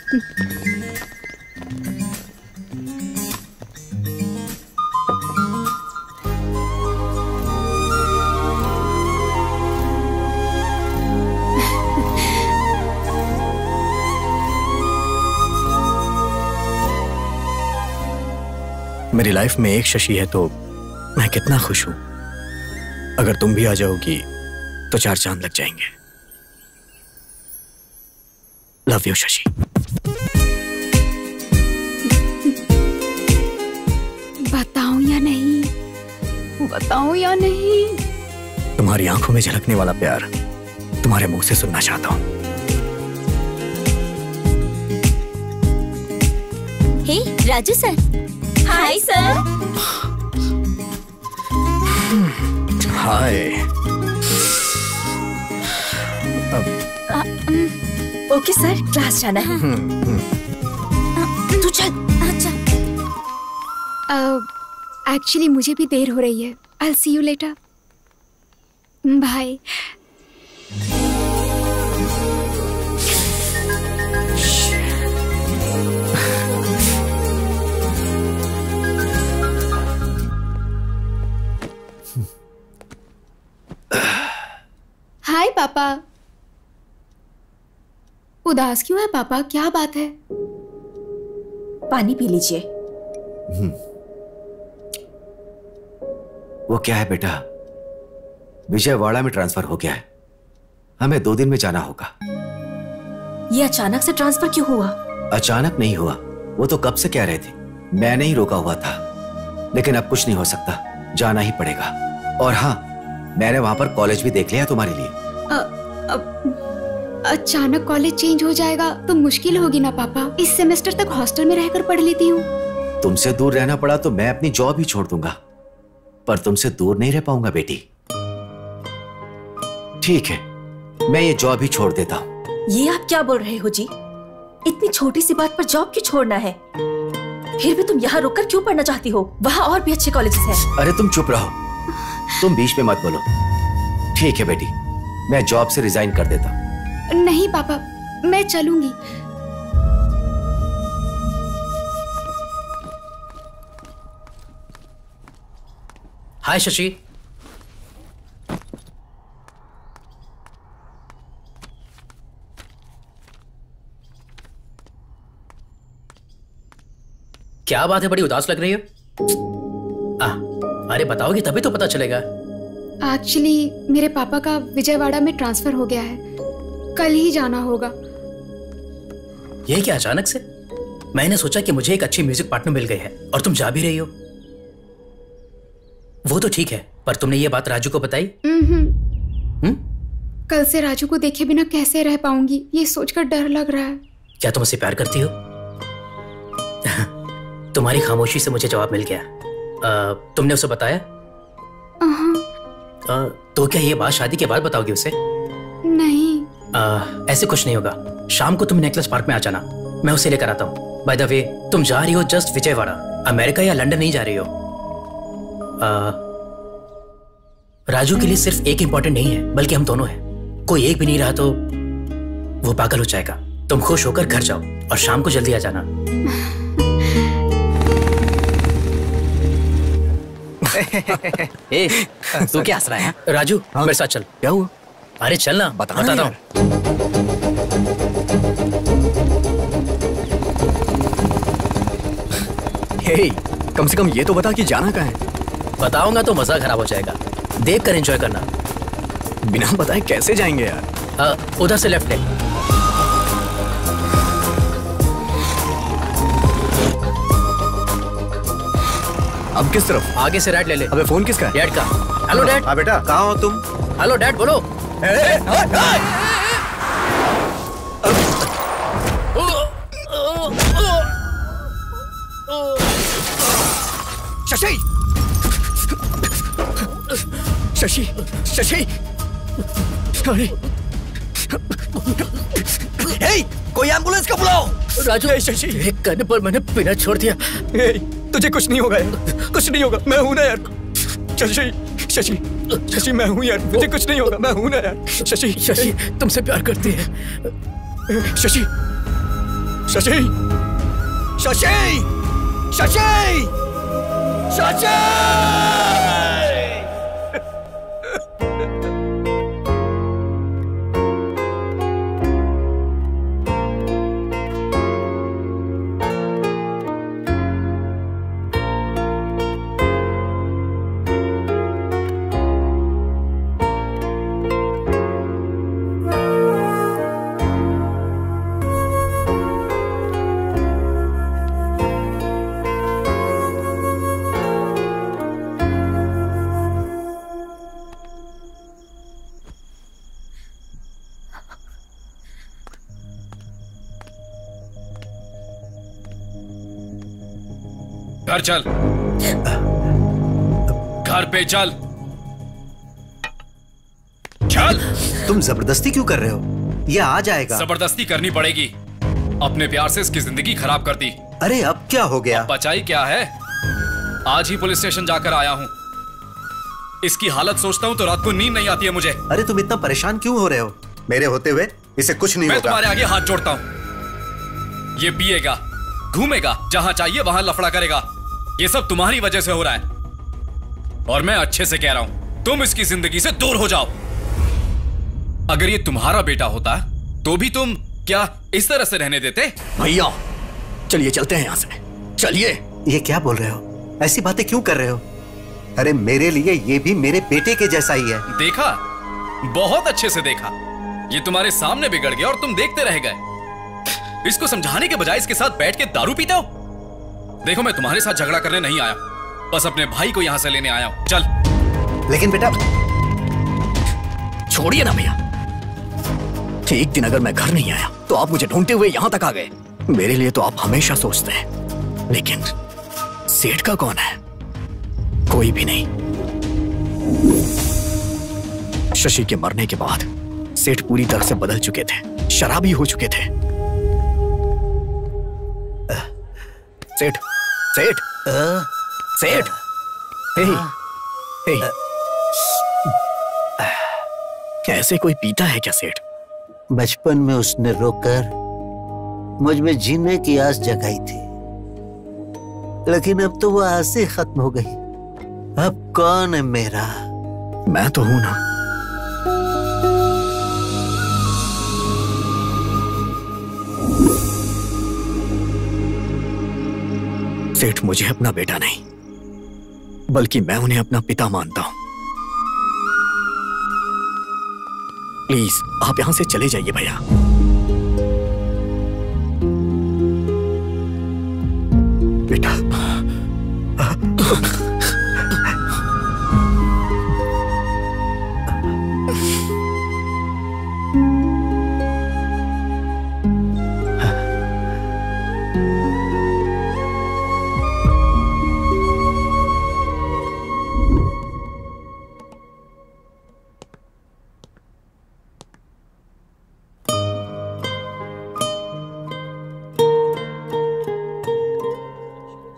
मेरी लाइफ में एक शशि है तो मैं कितना खुश हूं। अगर तुम भी आ जाओगी तो 4 चांद लग जाएंगे। Love you Shashi. बताऊं या नहीं, बताऊं या नहीं? तुम्हारी आंखों में झलकने वाला प्यार तुम्हारे मुंह से सुनना चाहता हूं। Hey Raju sir. Hi sir. Hi. Okay sir, class जाना है। तू चल। अच्छा। एक्चुअली मुझे भी देर हो रही है। I'll see you later. Bye. Hi पापा। उदास क्यों है पापा, क्या बात है? पानी पी लीजिए। वो क्या है बेटा, विजयवाड़ा में ट्रांसफर हो गया है। हमें 2 दिन में जाना होगा। ये अचानक से ट्रांसफर क्यों हुआ? अचानक नहीं हुआ, वो तो कब से कह रहे थे। मैंने ही रोका हुआ था, लेकिन अब कुछ नहीं हो सकता, जाना ही पड़ेगा। और हाँ, मैंने वहां पर कॉलेज भी देख लिया तुम्हारे लिए। अचानक कॉलेज चेंज हो जाएगा तो मुश्किल होगी ना पापा। इस सेमेस्टर तक हॉस्टल में रहकर पढ़ लेती हूँ। तुमसे दूर रहना पड़ा तो मैं अपनी जॉब ही छोड़ दूंगा, पर तुमसे दूर नहीं रह पाऊंगा बेटी। ठीक है, मैं ये जॉब ही छोड़ देता हूँ। ये आप क्या बोल रहे हो जी? इतनी छोटी सी बात पर जॉब क्यों छोड़ना है? फिर भी तुम यहाँ रुककर क्यों पढ़ना चाहती हो? वहाँ और भी अच्छे कॉलेजेस हैं। अरे तुम चुप रहो, तुम बीच में मत बोलो। ठीक है बेटी, मैं जॉब से रिजाइन कर देता हूँ। नहीं पापा, मैं चलूंगी। हाय शशि। क्या बात है, बड़ी उदास लग रही हो? अरे बताओगी तभी तो पता चलेगा। एक्चुअली मेरे पापा का विजयवाड़ा में ट्रांसफर हो गया है, कल ही जाना होगा। ये क्या अचानक से? मैंने सोचा कि मुझे एक अच्छी म्यूजिक पार्टनर मिल गई है और तुम जा भी रही हो। वो तो ठीक है, पर तुमने ये बात राजू को बताई? कल से राजू को देखे बिना कैसे रह पाऊंगी, ये सोचकर डर लग रहा है। क्या तुम उससे प्यार करती हो? तुम्हारी खामोशी से मुझे जवाब मिल गया। तुमने उसे बताया? तो तो क्या ये बात शादी के बाद बताओगे उसे? नहीं। ऐसे कुछ नहीं होगा। शाम को तुम नेकलेस पार्क में आ जाना, मैं उसे लेकर आता हूँ। बाय द वे, तुम जा रही हो जस्ट विजयवाड़ा, अमेरिका या लंदन नहीं जा रही हो। राजू के लिए सिर्फ एक इंपॉर्टेंट नहीं है, बल्कि हम दोनों हैं। कोई एक भी नहीं रहा तो वो पागल हो जाएगा। तुम खुश होकर घर जाओ और शाम को जल्दी आ जाना। ए, तू क्या हंस रहा है? राजू, मेरे साथ चल। क्या हुआ? अरे चल ना, बताता हूँ। हे, कम से कम ये तो बता कि जाना कहाँ है? बताऊंगा तो मजा खराब हो जाएगा। देख कर एंजॉय करना। बिना बताए कैसे जाएंगे यार? उधर से लेफ्ट ले। अब किस तरफ? आगे से राइट ले ले। अबे फोन किसका है? डैड का। Hello dad. हाँ बेटा, कहाँ हो तुम? हेलो डैड, बोलो। शशि, शशि, शशि, अरे, हे, कोई एम्बुलेंस को बुलाओ। राजू, शशि, एक कहने पर मैंने पीना छोड़ दिया। तुझे कुछ नहीं होगा यार, कुछ नहीं होगा, मैं हूं ना यार। शशि, शशि, शशि, मैं हूं यार, मुझे कुछ नहीं होगा, मैं हूं ना यार। शशि, शशि, तुमसे प्यार करती है। शशि, शशि, शशि, शशि, शशि। घर चल, घर पे चल, चल। तुम जबरदस्ती क्यों कर रहे हो? ये आ जाएगा। जबरदस्ती करनी पड़ेगी। अपने प्यार से इसकी जिंदगी खराब कर दी। अरे अब क्या हो गया? बचाई क्या है? आज ही पुलिस स्टेशन जाकर आया हूँ। इसकी हालत सोचता हूँ तो रात को नींद नहीं आती है मुझे। अरे तुम इतना परेशान क्यों हो रहे हो? मेरे होते हुए इसे कुछ नहीं होगा। मैं तुम्हारे आगे हाथ जोड़ता हूँ। ये पिएगा, घूमेगा, जहां चाहिए वहां लफड़ा करेगा। ये सब तुम्हारी वजह से हो रहा है और मैं अच्छे से कह रहा हूं, तुम इसकी जिंदगी से दूर हो जाओ। अगर ये तुम्हारा बेटा होता तो भी तुम क्या इस तरह से रहने देते? भैया चलिए चलते हैं यहां से, चलिए। ये क्या बोल रहे हो? ऐसी बातें क्यों कर रहे हो? अरे मेरे लिए ये भी मेरे बेटे के जैसा ही है। देखा, बहुत अच्छे से देखा। ये तुम्हारे सामने बिगड़ गया और तुम देखते रह गए। इसको समझाने के बजाय इसके साथ बैठ के दारू पीते हो। देखो, मैं तुम्हारे साथ झगड़ा करने नहीं आया, बस अपने भाई को यहां से लेने आया हूं। चल। लेकिन बेटा, छोड़िए ना भैया। एक दिन अगर मैं घर नहीं आया तो आप मुझे ढूंढते हुए यहां तक आ गए। मेरे लिए तो आप हमेशा सोचते हैं, लेकिन सेठ का कौन है? कोई भी नहीं। शशि के मरने के बाद सेठ पूरी तरह से बदल चुके थे, शराबी हो चुके थे। सेठ, सेठ, सेठ, ऐसे कोई पीता है क्या सेठ? बचपन में उसने रोकर मुझ में जीने की आस जगाई थी, लेकिन अब तो वो आस ही खत्म हो गई। अब कौन है मेरा? मैं तो हूं ना। सेठ मुझे अपना बेटा नहीं, बल्कि मैं उन्हें अपना पिता मानता हूं। प्लीज आप यहां से चले जाइए भैया। बेटा,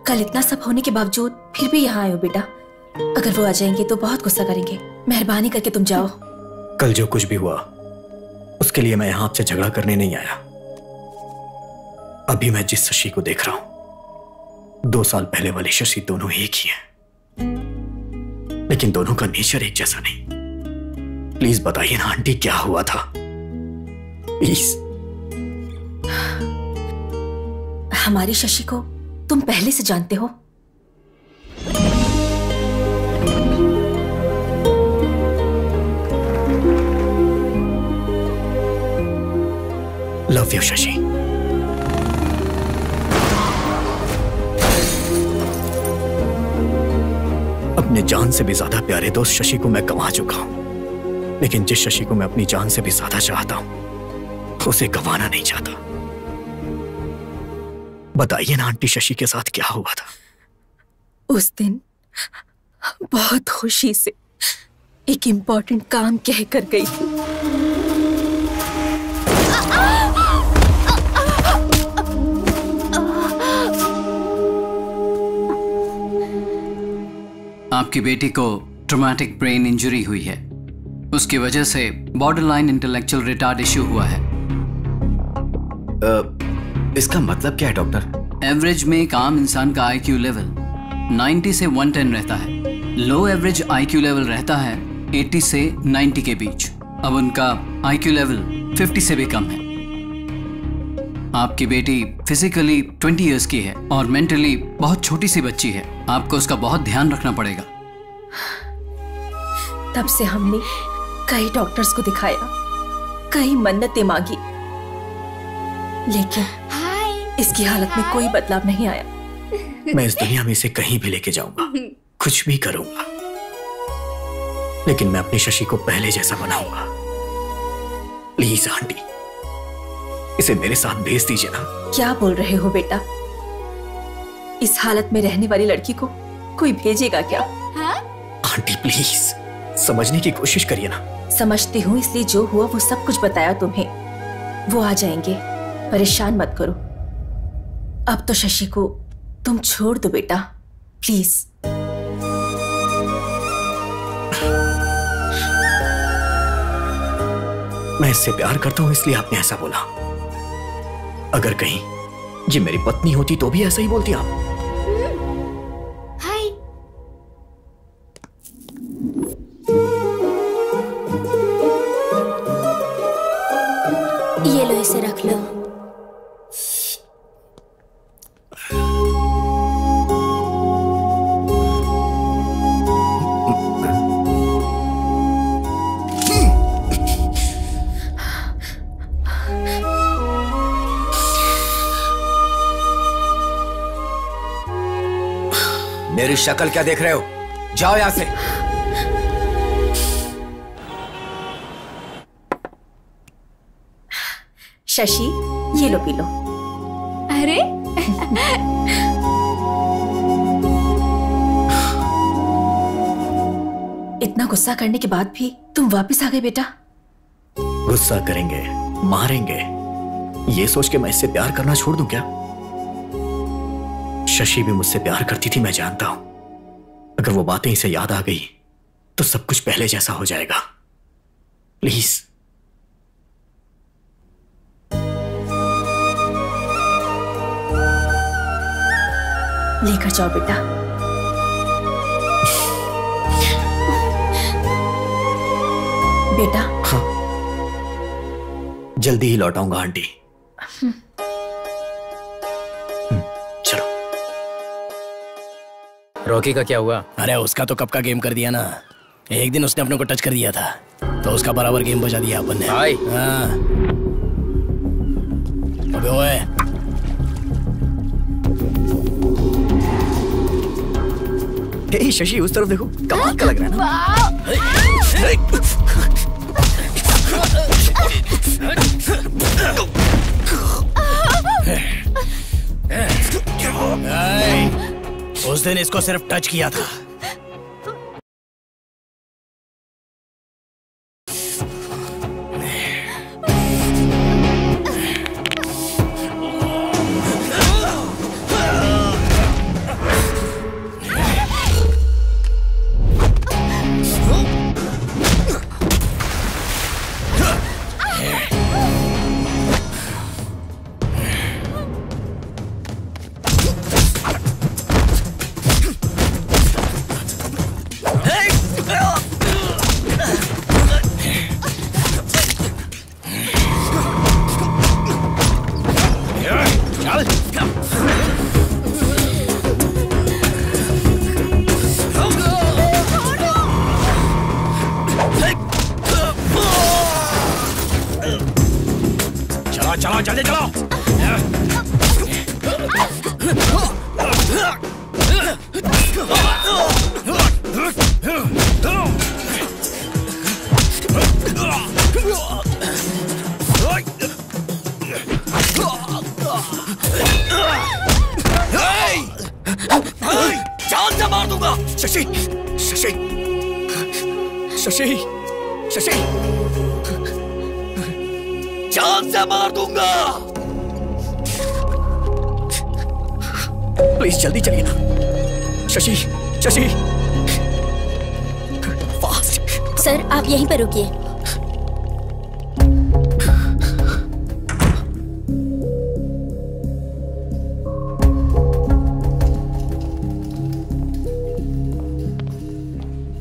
कल इतना सब होने के बावजूद फिर भी यहाँ आए हो बेटा। अगर वो आ जाएंगे तो बहुत गुस्सा करेंगे। मेहरबानी करके तुम जाओ। कल जो कुछ भी हुआ उसके लिए मैं यहां आपसे झगड़ा करने नहीं आया। अभी मैं जिस शशि को देख रहा हूं 2 साल पहले वाले शशि दोनों एक ही हैं, लेकिन दोनों का नेचर एक जैसा नहीं। प्लीज बताइए ना आंटी, क्या हुआ था प्लीज। हमारी शशि को तुम पहले से जानते हो। Love you Shashi. अपने जान से भी ज्यादा प्यारे दोस्त शशि को मैं गंवा चुका हूं, लेकिन जिस शशि को मैं अपनी जान से भी ज्यादा चाहता हूं उसे गंवाना नहीं चाहता। बताइए ना आंटी, शशि के साथ क्या हुआ था? उस दिन बहुत खुशी से एक इम्पोर्टेंट काम कह कर गई थी। आपकी बेटी को ट्रॉमेटिक ब्रेन इंजरी हुई है। उसकी वजह से बॉर्डरलाइन इंटेलेक्चुअल रिटार्ड इश्यू हुआ है। इसका मतलब क्या है डॉक्टर? एवरेज में एक आम इंसान का आईक्यू लेवल 90 से 110 रहता है। लो एवरेज आईक्यू लेवल रहता है 80 से 90 के बीच। अब उनका आईक्यू लेवल 50 से भी कम है। आपकी बेटी फिजिकली 20 इयर्स की है और मेंटली बहुत छोटी सी बच्ची है। आपको उसका बहुत ध्यान रखना पड़ेगा। तब से हमने कई डॉक्टर्स को दिखाया, कई मन्नतें मांगी, लेकिन इसकी हालत में कोई बदलाव नहीं आया। मैं इस दुनिया में इसे कहीं भी लेके जाऊंगा, कुछ भी करूंगा, लेकिन मैं अपनी शशि को पहले जैसा बनाऊंगा। प्लीज आंटी, इसे मेरे साथ भेज दीजिए ना। क्या बोल रहे हो बेटा? इस हालत में रहने वाली लड़की को कोई भेजेगा क्या? आंटी प्लीज समझने की कोशिश करिए ना। समझती हूँ, इसलिए जो हुआ वो सब कुछ बताया तुम्हें। वो आ जाएंगे, परेशान मत करो। अब तो शशि को तुम छोड़ दो बेटा, प्लीज। मैं इससे प्यार करता हूं इसलिए आपने ऐसा बोला। अगर कहीं ये मेरी पत्नी होती तो भी ऐसा ही बोलती आप। हाय। ये लो, इसे रख लो। मेरी शक्ल क्या देख रहे हो? जाओ यहां से। शशि, ये लो, पी लो। अरे इतना गुस्सा करने के बाद भी तुम वापस आ गए बेटा। गुस्सा करेंगे, मारेंगे, ये सोच के मैं इससे प्यार करना छोड़ दूं क्या? शशि भी मुझसे प्यार करती थी, मैं जानता हूं। अगर वो बातें इसे याद आ गई तो सब कुछ पहले जैसा हो जाएगा। प्लीज। लेकर जाओ बेटा। बेटा। हाँ, जल्दी ही लौटाऊंगा आंटी। चलो। रॉकी का क्या हुआ? अरे उसका तो कब का गेम कर दिया ना। एक दिन उसने अपने को टच कर दिया था तो उसका बराबर गेम बजा दिया अपन ने। भाई। हाँ। अबे ओए। हे शशि, उस तरफ देखो, कमाल का लग रहा है ना? उस दिन इसको सिर्फ टच किया था। जान से मार दूंगा। शशि, शशि, शशि, शशि, जान से मार दूंगा। प्लीज जल्दी चलिए ना। शशि, शशि, फास्ट। सर आप यहीं पर रुकिए।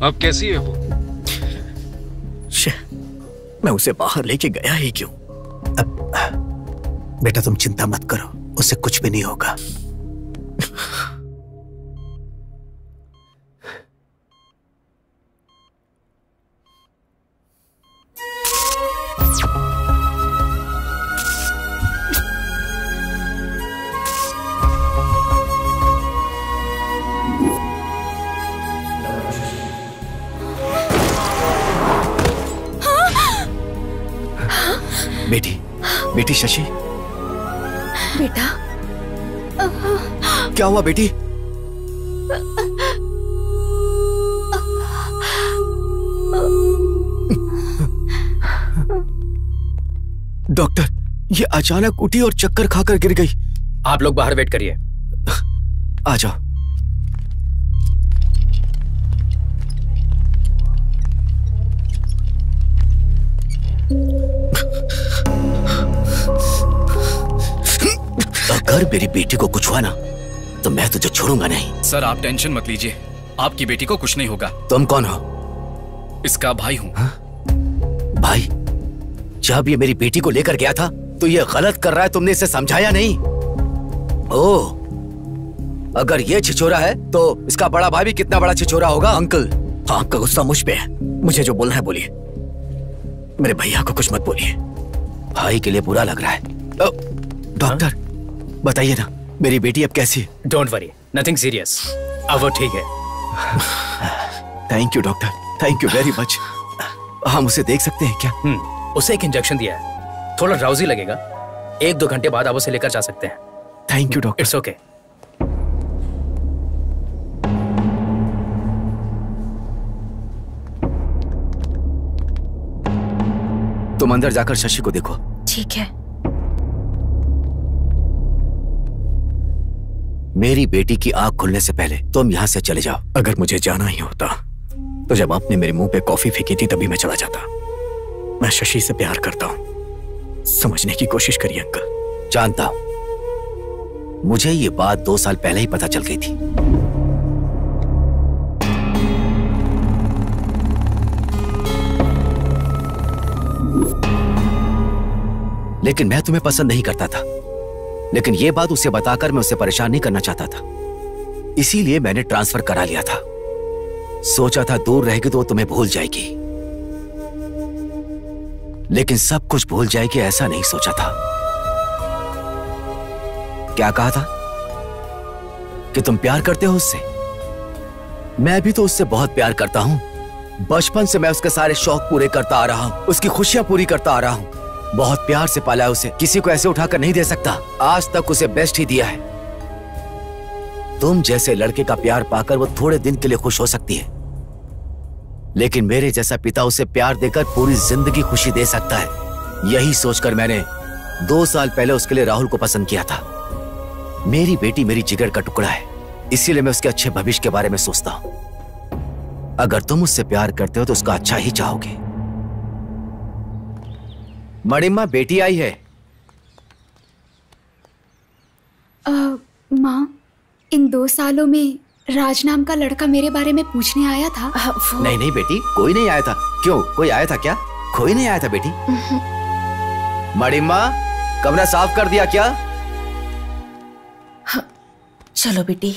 अब कैसी है वो? मैं उसे बाहर लेके गया ही क्यों? अब बेटा तुम चिंता मत करो, उसे कुछ भी नहीं होगा। बेटी, बेटी शशि, बेटा क्या हुआ बेटी? डॉक्टर, ये अचानक उठी और चक्कर खाकर गिर गई। आप लोग बाहर वेट करिए। आ जाओ। अगर मेरी बेटी को कुछ हुआ ना तो मैं तुझे छोड़ूंगा नहीं। सर आप टेंशन मत लीजिए, आपकी बेटी को कुछ नहीं होगा। तुम कौन हो? इसका भाई हूं। भाई? जब ये मेरी बेटी को लेकर गया था तो ये गलत कर रहा है, तुमने इसे समझाया नहीं? ओह, अगर ये छिछोरा है तो इसका बड़ा भाई भी कितना बड़ा छिछोरा होगा। अंकल, आपका गुस्सा मुझ पे है, मुझे जो बोलना है बोलिए। मेरे भैया को कुछ मत बोलिए, भाई के लिए बुरा लग रहा है। डॉक्टर बताइए ना, मेरी बेटी अब कैसी है? डोंट वरी, नथिंग सीरियस, अब वो ठीक है। Thank you doctor, thank you very much. हम उसे देख सकते हैं क्या? उसे एक इंजेक्शन दिया है, थोड़ा ड्राउजी लगेगा, 1-2 घंटे बाद आप उसे लेकर जा सकते हैं। Thank you doctor. It's okay. तुम अंदर जाकर शशि को देखो। ठीक है। मेरी बेटी की आंख खुलने से पहले तुम यहाँ से चले जाओ। अगर मुझे जाना ही होता तो जब आपने मेरे मुंह पे कॉफी फेंकी थी तभी मैं चला जाता। मैं शशि से प्यार करता हूं, समझने की कोशिश करिए अंकल। जानता हूं, मुझे ये बात 2 साल पहले ही पता चल गई थी। लेकिन मैं तुम्हें पसंद नहीं करता था, लेकिन यह बात उसे बताकर मैं उसे परेशान नहीं करना चाहता था, इसीलिए मैंने ट्रांसफर करा लिया था। सोचा था दूर रहेगी तो वो तुम्हें भूल जाएगी, लेकिन सब कुछ भूल जाएगी ऐसा नहीं सोचा था। क्या कहा था कि तुम प्यार करते हो उससे? मैं भी तो उससे बहुत प्यार करता हूं। बचपन से मैं उसके सारे शौक पूरे करता आ रहा हूं, उसकी खुशियां पूरी करता आ रहा हूं। बहुत प्यार से पाला है उसे, किसी को ऐसे उठाकर नहीं दे सकता। आज तक उसे बेस्ट ही दिया है। तुम जैसे लड़के का प्यार पाकर वो थोड़े दिन के लिए खुश हो सकती है, लेकिन मेरे जैसा पिता उसे प्यार देकर पूरी जिंदगी खुशी दे सकता है। यही सोचकर मैंने 2 साल पहले उसके लिए राहुल को पसंद किया था। मेरी बेटी मेरी जिगर का टुकड़ा है, इसीलिए मैं उसके अच्छे भविष्य के बारे में सोचता हूं। अगर तुम उससे प्यार करते हो तो उसका अच्छा ही चाहोगे। मणिमा, बेटी आई है। माँ, इन 2 सालों में राज नाम का लड़का मेरे बारे में पूछने आया था। नहीं नहीं बेटी, कोई नहीं आया था। क्यों, कोई आया था क्या? कोई नहीं आया था बेटी। मणिमा, कमरा साफ कर दिया क्या? हाँ, चलो बेटी।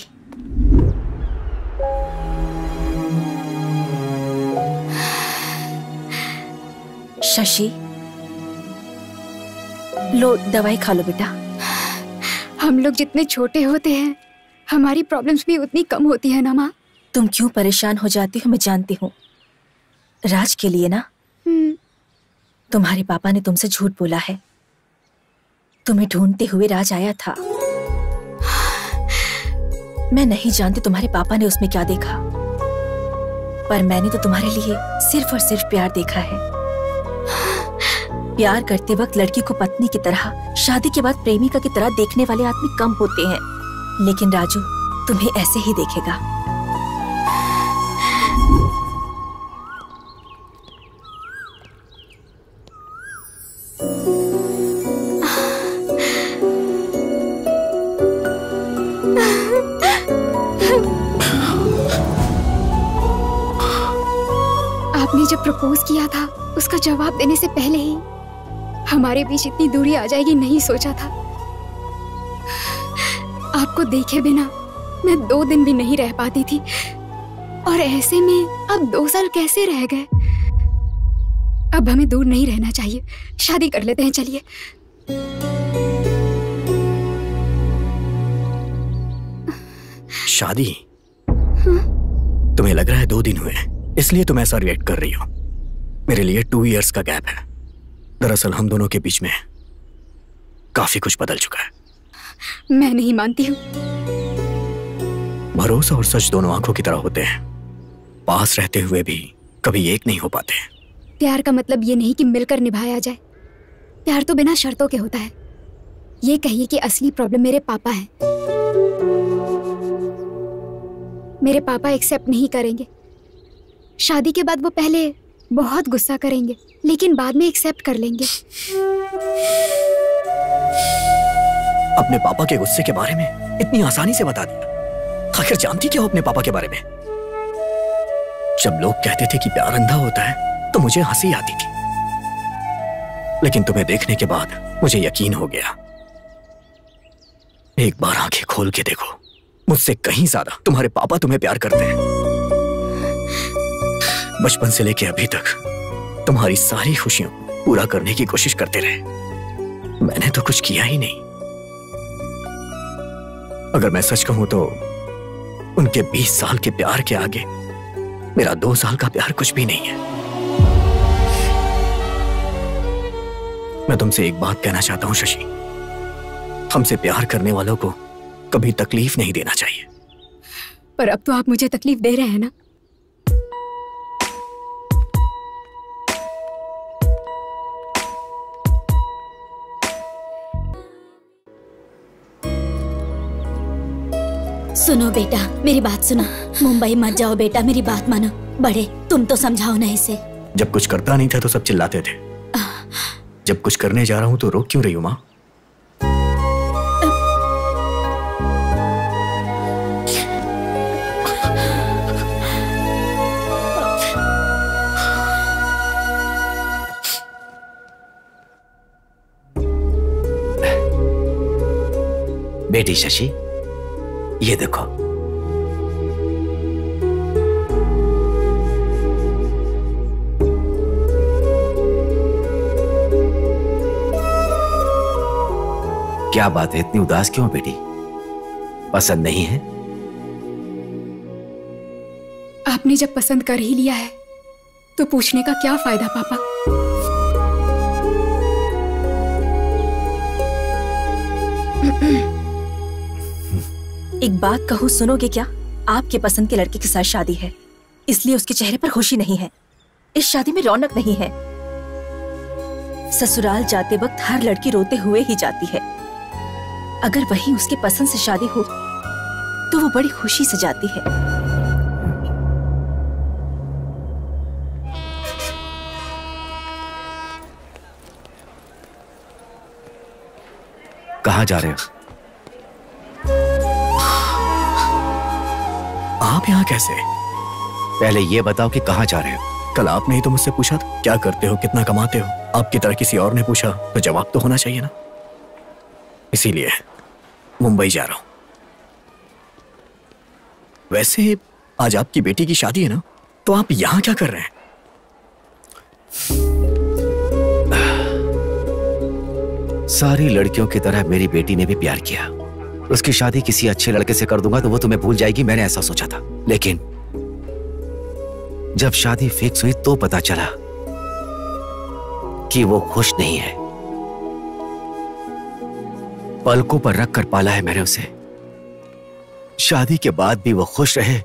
शशि, लो दवाई खा लो बेटा। हम लोग जितने छोटे होते हैं हमारी प्रॉब्लम्स भी उतनी कम होती है ना माँ। तुम क्यों परेशान हो जाती हो मैं जानती हूँ। राज के लिए ना, तुम्हारे पापा ने तुमसे झूठ बोला है। तुम्हें ढूंढते हुए राज आया था। मैं नहीं जानती तुम्हारे पापा ने उसमें क्या देखा, पर मैंने तो तुम्हारे लिए सिर्फ और सिर्फ प्यार देखा है। प्यार करते वक्त लड़की को पत्नी की तरह, शादी के बाद प्रेमिका की तरह देखने वाले आदमी कम होते हैं, लेकिन राजू तुम्हें ऐसे ही देखेगा। आपने जब प्रपोज किया था, उसका जवाब देने से पहले ही हमारे बीच इतनी दूरी आ जाएगी नहीं सोचा था। आपको देखे बिना मैं 2 दिन भी नहीं रह पाती थी, और ऐसे में अब 2 साल कैसे रह गए। अब हमें दूर नहीं रहना चाहिए, शादी कर लेते हैं। चलिए। शादी? तुम्हें लग रहा है 2 दिन हुए इसलिए तुम ऐसा रिएक्ट कर रही हो। मेरे लिए 2 इयर्स का गैप है। दरअसल हम दोनों के बीच में काफी कुछ बदल चुका है। मैं नहीं मानती हूँ। भरोसा और सच दोनों आंखों की तरह होते हैं, पास रहते हुए भी कभी एक नहीं हो पाते। प्यार का मतलब ये नहीं कि मिलकर निभाया जाए। प्यार तो बिना शर्तों के होता है। ये कहिए कि असली प्रॉब्लम मेरे पापा है। मेरे पापा एक्सेप्ट नहीं करेंगे। शादी के बाद वो पहले बहुत गुस्सा करेंगे, लेकिन बाद में एक्सेप्ट कर लेंगे। अपने पापा के गुस्से के बारे में इतनी आसानी से बता दिया। आखिर जानती क्या हो अपने पापा के बारे में? जब लोग कहते थे कि प्यार अंधा होता है तो मुझे हंसी आती थी, लेकिन तुम्हें देखने के बाद मुझे यकीन हो गया। एक बार आंखें खोल के देखो, मुझसे कहीं ज्यादा तुम्हारे पापा तुम्हें प्यार करते हैं। बचपन से लेके अभी तक तुम्हारी सारी खुशियों पूरा करने की कोशिश करते रहे। मैंने तो कुछ किया ही नहीं। अगर मैं सच कहूं तो उनके 20 साल के प्यार के आगे मेरा 2 साल का प्यार कुछ भी नहीं है। मैं तुमसे एक बात कहना चाहता हूं शशि, हमसे प्यार करने वालों को कभी तकलीफ नहीं देना चाहिए। पर अब तो आप मुझे तकलीफ दे रहे हैं ना। सुनो बेटा, मेरी बात सुनो। मुंबई मत जाओ बेटा, मेरी बात मानो। बड़े, तुम तो समझाओ ना इसे। जब कुछ करता नहीं था तो सब चिल्लाते थे, जब कुछ करने जा रहा हूं तो रोक क्यों रही हो माँ? बेटी शशि, ये देखो। क्या बात है, इतनी उदास क्यों बेटी? पसंद नहीं है? आपने जब पसंद कर ही लिया है तो पूछने का क्या फायदा पापा? एक बात कहूँ, सुनोगे क्या? आपके पसंद के लड़के के साथ शादी है, इसलिए उसके चेहरे पर खुशी नहीं है। इस शादी में रौनक नहीं है। ससुराल जाते वक्त हर लड़की रोते हुए ही जाती है। अगर वही उसके पसंद से शादी हो तो वो बड़ी खुशी से जाती है। कहाँ जा रहे हो? आप यहाँ कैसे? पहले ये बताओ कि कहाँ जा रहे हो? कल आपने ही तो मुझसे पूछा था क्या करते हो, कितना कमाते हो। आपकी तरह किसी और ने पूछा तो जवाब तो होना चाहिए ना। इसीलिए मुंबई जा रहा हूं। वैसे आज आपकी बेटी की शादी है ना, तो आप यहां क्या कर रहे हैं? सारी लड़कियों की तरह मेरी बेटी ने भी प्यार किया। उसकी शादी किसी अच्छे लड़के से कर दूंगा तो वो तुम्हें भूल जाएगी, मैंने ऐसा सोचा था। लेकिन जब शादी फिक्स हुई तो पता चला कि वो खुश नहीं है। पलकों पर रख कर पाला है मैंने उसे, शादी के बाद भी वो खुश रहे,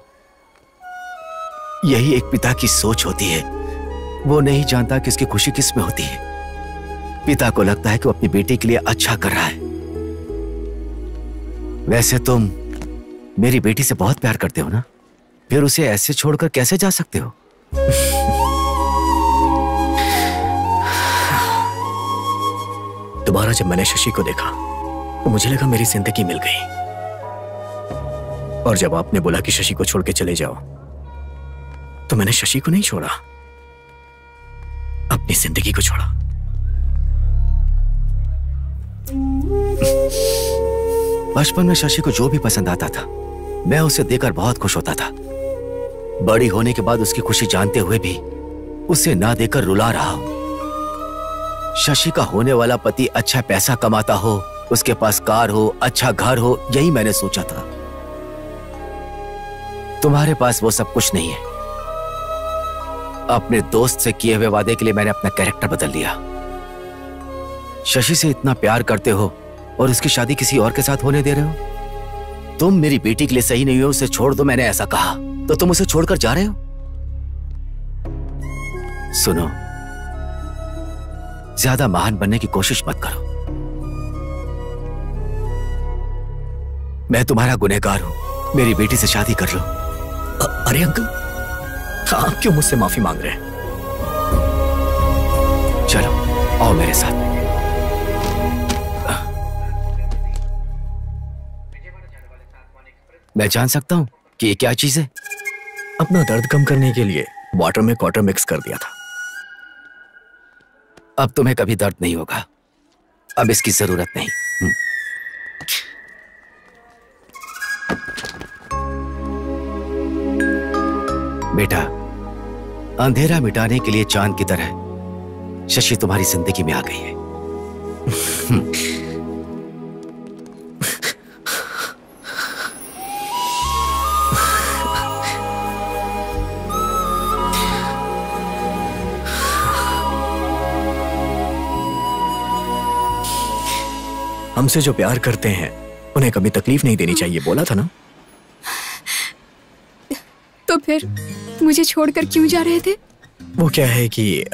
यही एक पिता की सोच होती है। वो नहीं जानता कि उसकी खुशी किस में होती है। पिता को लगता है कि वो अपनी बेटी के लिए अच्छा कर रहा है। वैसे तुम मेरी बेटी से बहुत प्यार करते हो ना, फिर उसे ऐसे छोड़कर कैसे जा सकते हो? दोबारा जब मैंने शशि को देखा तो मुझे लगा मेरी जिंदगी मिल गई। और जब आपने बोला कि शशि को छोड़ के चले जाओ, तो मैंने शशि को नहीं छोड़ा, अपनी जिंदगी को छोड़ा। बचपन में शशि को जो भी पसंद आता था, मैं उसे देकर बहुत खुश होता था। बड़ी होने के बाद उसकी खुशी जानते हुए भी उसे ना देकर रुला रहा हूं। शशि का होने वाला पति अच्छा पैसा कमाता हो, उसके पास कार हो, अच्छा घर हो, यही मैंने सोचा था। तुम्हारे पास वो सब कुछ नहीं है। अपने दोस्त से किए हुए वादे के लिए मैंने अपना कैरेक्टर बदल लिया। शशि से इतना प्यार करते हो और उसकी शादी किसी और के साथ होने दे रहे हो। तुम मेरी बेटी के लिए सही नहीं हो, उसे छोड़ दो, मैंने ऐसा कहा, तो तुम उसे छोड़कर जा रहे हो। सुनो, ज्यादा महान बनने की कोशिश मत करो। मैं तुम्हारा गुनहगार हूं, मेरी बेटी से शादी कर लो। अरे अंकल, आप क्यों मुझसे माफी मांग रहे हैं? चलो आओ मेरे साथ। मैं जान सकता हूं कि ये क्या चीज है? अपना दर्द कम करने के लिए वाटर में क्वार्टर मिक्स कर दिया था। अब तुम्हें कभी दर्द नहीं होगा, अब इसकी जरूरत नहीं। बेटा, अंधेरा मिटाने के लिए चांद की तरह शशि तुम्हारी जिंदगी में आ गई है। हमसे जो प्यार करते हैं उन्हें कभी तकलीफ नहीं देनी चाहिए, बोला था ना। तो फिर मुझे छोड़कर क्यों जा रहे थे? वो क्या है कि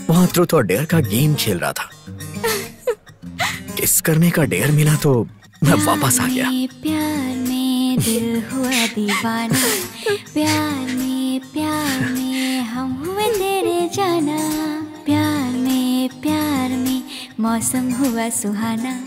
वहां ट्रूथ और डेयर का गेम खेल रहा था। किस करने का डेयर मिला तो मैं वापस आ गया। प्यार में दिल हुआ दीवाना, प्यार में हम हुए तेरे जाना, प्यार में मौसम हुआ सुहाना।